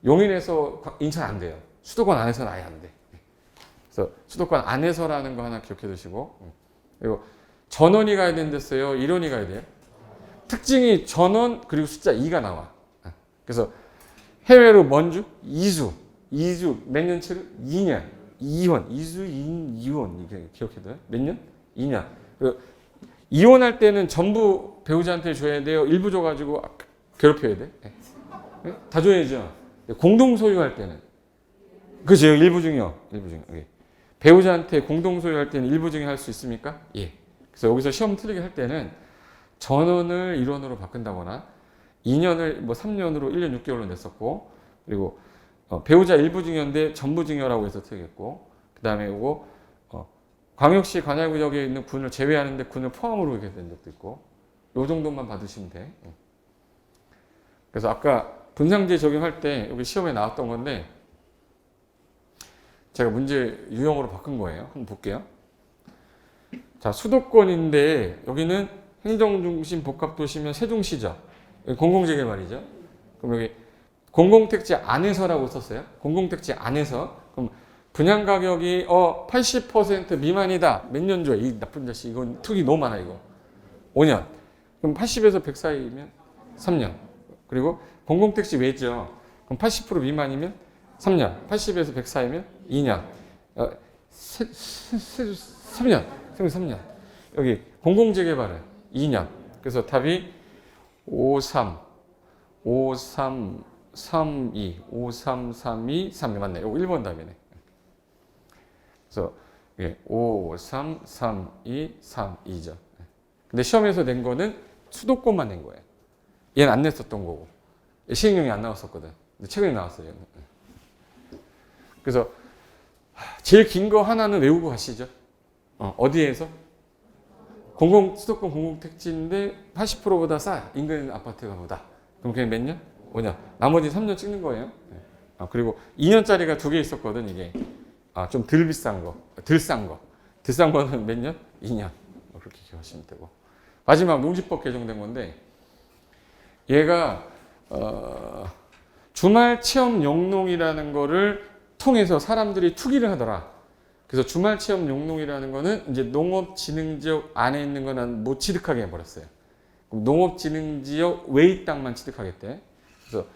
용인에서 인천 안 돼요. 수도권 안에서는 아예 안 돼. 그래서 수도권 안에서라는 거 하나 기억해 두시고. 그리고 전원이 가야 된댔어요. 일원이 가야 돼요. 특징이 전원 그리고 숫자 2가 나와. 그래서 해외로 먼주, 이주 몇 년치로? 2년, 이혼, 이혼 이게 기억해둬요. 몇 년? 2년. 그리고 이혼할 때는 전부 배우자한테 줘야 돼요. 일부 줘가지고 괴롭혀야 돼. 다 줘야죠. 공동 소유할 때는. 그죠? 일부 중이요. 일부 중. 배우자한테 공동 소유할 때는 일부 중에 할 수 있습니까? 예. 그래서 여기서 시험 틀리게 할 때는 전원을 일원으로 바꾼다거나 2년을 뭐 3년으로 1년 6개월로 냈었고, 그리고 배우자 일부 증여인데 전부 증여라고 해서 틀리겠고, 그 다음에 이거 광역시 관할구역에 있는 군을 제외하는데 군을 포함으로 이렇게 된 적도 있고, 요 정도만 받으시면 돼. 그래서 아까 분상제 적용할 때 여기 시험에 나왔던 건데 제가 문제 유형으로 바꾼 거예요. 한번 볼게요. 자, 수도권인데 여기는 행정중심 복합도시면 세종시죠. 공공재개 말이죠. 그럼 여기 공공택지 안에서라고 썼어요. 공공택지 안에서. 그럼 분양가격이 80% 미만이다. 몇 년 줘요? 이 나쁜 자식. 이건 투기 너무 많아 이거. 5년. 그럼 80에서 100 사이면 3년. 그리고 공공택지 외죠. 그럼 80% 미만이면 3년. 80에서 100 사이면 2년. 3년. 3년. 여기 공공재개발은 2년. 그래서 답이 5, 3, 5, 3, 3, 2, 5, 3, 3, 2, 3, 2 맞네. 이거 1번 답이네. 그래서 5, 3, 3, 2, 3, 2죠. 근데 시험에서 낸 거는 수도권만 낸 거예요. 얘는 안 냈었던 거고. 시행령이 안 나왔었거든. 근데 최근에 나왔어요. 그래서 제일 긴 거 하나는 외우고 가시죠. 어디에서? 수도권 공공택지인데 80%보다 싸. 인근 아파트가 보다. 그럼 그게 몇 년? 5년. 나머지 3년 찍는 거예요. 그리고 2년짜리가 2개 있었거든, 이게. 좀 덜 비싼 거. 덜 싼 거. 덜 싼 거는 몇 년? 2년. 그렇게 기억하시면 되고. 마지막 농지법 개정된 건데, 얘가, 주말 체험 용농이라는 거를 통해서 사람들이 투기를 하더라. 그래서 주말 체험 용농이라는 거는 이제 농업진흥지역 안에 있는 거는 못 취득하게 해버렸어요. 그럼 농업진흥지역 외의 땅만 취득하겠대. 그래서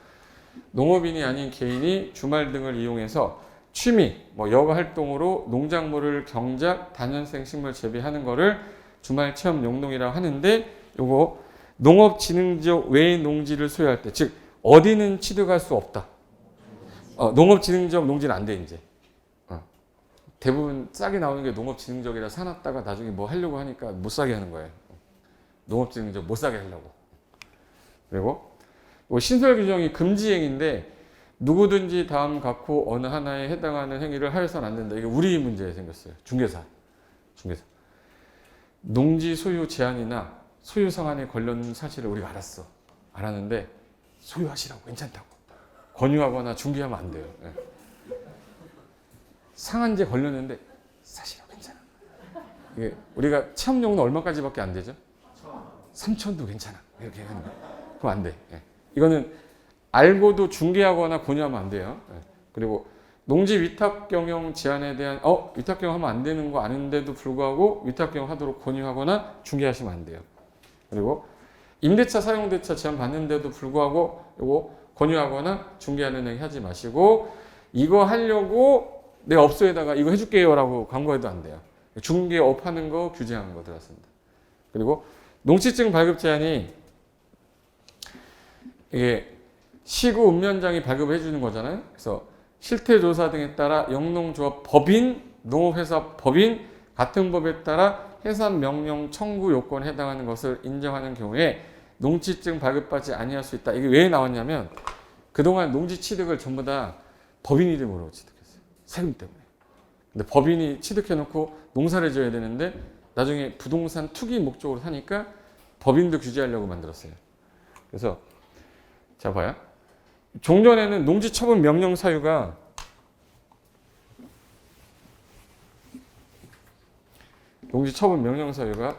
농업인이 아닌 개인이 주말 등을 이용해서 취미, 여가 활동으로 농작물을 경작, 다년생 식물 재배하는 거를 주말 체험 용농이라고 하는데, 요거 농업진흥지역 외의 농지를 소유할 때, 즉 어디는 취득할 수 없다. 농업진흥지역 농지는 안 돼 이제. 대부분 싸게 나오는 게 농업진흥지역이라 사놨다가 나중에 뭐 하려고 하니까 못 사게 하는 거예요. 농업진흥지역 못 사게 하려고. 그리고 신설 규정이 금지행위인데 누구든지 다음 각호 어느 하나에 해당하는 행위를 하여서는 안 된다. 이게 우리 문제에 생겼어요. 중개사. 농지 소유 제한이나 소유 상한에 걸렸는 사실을 우리가 알았는데 소유하시라고 괜찮다고 권유하거나 중개하면 안 돼요. 상한제 걸렸는데 사실은 괜찮아. 이게 우리가 체험용은 얼마까지밖에 안 되죠? 3천도 괜찮아. 이렇게 하는 거. 그럼 안 돼. 이거는 알고도 중개하거나 권유하면 안 돼요. 그리고 농지 위탁 경영 제한에 대한 위탁 경영하면 안 되는 거 아는데도 불구하고 위탁 경영하도록 권유하거나 중개하시면 안 돼요. 그리고 임대차 사용대차 제한 받는데도 불구하고 이거 권유하거나 중개하는 행위 하지 마시고, 이거 하려고 내가 업소에다가 이거 해줄게요라고 광고해도 안 돼요. 중개업 하는 거 규제하는 거 들어갔습니다. 그리고 농지증 발급 제한이 이게 시구 읍면장이 발급을 해주는 거잖아요. 그래서 실태조사 등에 따라 영농조합 법인, 농업회사 법인 같은 법에 따라 해산 명령 청구 요건에 해당하는 것을 인정하는 경우에 농지증 발급받지 아니할 수 있다. 이게 왜 나왔냐면 그동안 농지 취득을 전부 다 법인 이름으로 취득했어요. 세금 때문에. 근데 법인이 취득해놓고 농사를 지어야 되는데 나중에 부동산 투기 목적으로 사니까 법인도 규제하려고 만들었어요. 그래서 자 봐요. 종전에는 농지 처분 명령 사유가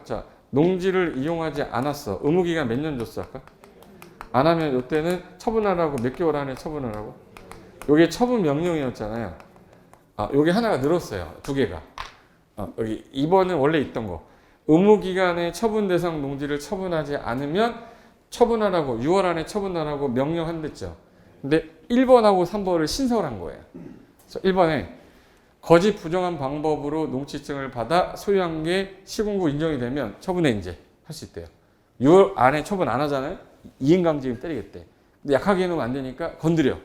자 농지를 이용하지 않았어. 의무기간 몇 년 줬어 아까? 안 하면 이때는 처분하라고 몇 개월 안에 처분하라고. 요게 처분 명령이었잖아요. 요게 하나가 늘었어요. 두 개가. 여기 2번은 원래 있던 거. 의무기간에 처분 대상 농지를 처분하지 않으면 처분하라고 6월 안에 처분하라고 명령한댔죠. 근데 1번하고 3번을 신설을 한 거예요. 그래서 1번에 거짓 부정한 방법으로 농지증을 받아 소유한 게 시군구 인정이 되면 처분해 이제 할 수 있대요. 6월 안에 처분 안 하잖아요. 이행강제금 때리겠대. 근데 약하게 해놓으면 안 되니까 건드려.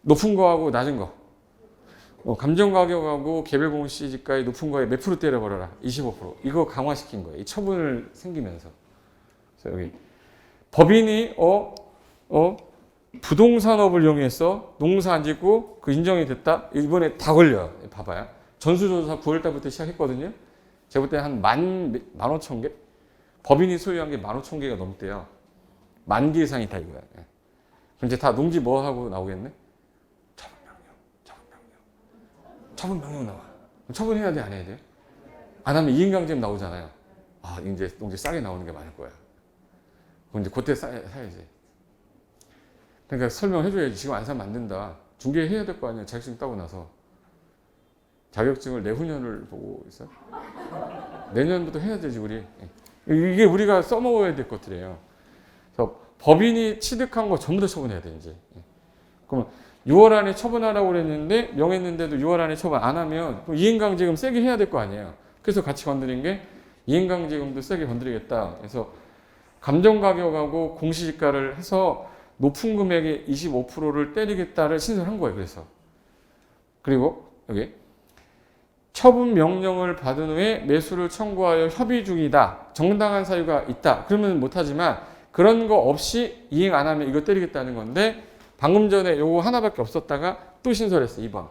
높은 거하고 낮은 거. 감정가격하고 개별공시지가의 높은 거에 몇 프로 때려버려라. 25%. 이거 강화시킨 거예요. 이 처분을 생기면서. 그래서 여기 법인이 부동산업을 이용해서 농사 안 짓고 그 인정이 됐다. 이번에 다 걸려요. 봐봐요. 전수조사 9월 달부터 시작했거든요. 제가 볼 때 한 15,000개? 법인이 소유한 게 15,000개가 넘대요. 10,000개 이상이 다 이거야. 그럼 이제 다 농지 뭐 하고 나오겠네? 처분 명령 나와. 처분해야 돼, 안 해야 돼? 안 하면 이행강제금 나오잖아요. 이제 농지 싸게 나오는 게 많을 거야. 그럼 이제 그때 사야지. 그러니까 설명해줘야지. 지금 안 사면 안 된다. 중개해야 될 거 아니야. 자격증 따고 나서. 자격증을 내후년을 보고 있어. 내년부터 해야 되지, 우리. 이게 우리가 써먹어야 될 것들이에요. 그래서 법인이 취득한 거 전부 다 처분해야 돼, 이제. 그러면 6월 안에 처분하라고 그랬는데 명했는데도 6월 안에 처분 안 하면 이행강제금 세게 해야 될 거 아니에요. 그래서 같이 건드린 게 이행강제금도 세게 건드리겠다. 그래서 감정가격하고 공시지가를 해서 높은 금액의 25%를 때리겠다를 신설한 거예요. 그리고 여기 처분 명령을 받은 후에 매수를 청구하여 협의 중이다. 정당한 사유가 있다. 그러면 못하지만 그런 거 없이 이행 안 하면 이거 때리겠다는 건데 방금 전에 요거 하나밖에 없었다가 또 신설했어. 2번.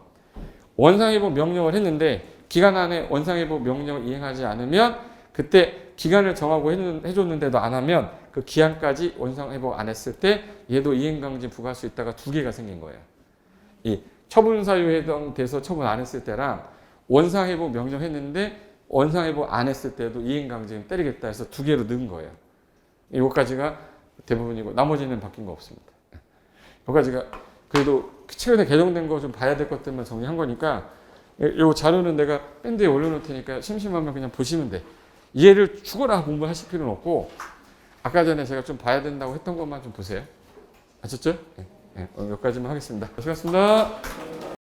원상회복 명령을 했는데 기간 안에 원상회복 명령을 이행하지 않으면 그때 기간을 정하고 해줬는데도 안 하면 그 기한까지 원상회복 안 했을 때 얘도 이행강제 부과할 수 있다가 두 개가 생긴 거예요. 이 처분사유에 해당돼서 처분 안 했을 때랑 원상회복 명령했는데 원상회복 안 했을 때도 이행강제 때리겠다 해서 두 개로 넣은 거예요. 이것까지가 대부분이고 나머지는 바뀐 거 없습니다. 여기까지가 그래도 최근에 개정된 거 좀 봐야 될 것들만 정리한 거니까 이 자료는 내가 밴드에 올려놓을 테니까 심심하면 그냥 보시면 돼. 얘를 죽어라 공부하실 필요는 없고 아까 전에 제가 좀 봐야 된다고 했던 것만 좀 보세요. 아셨죠? 여기까지만 하겠습니다. 수고하셨습니다.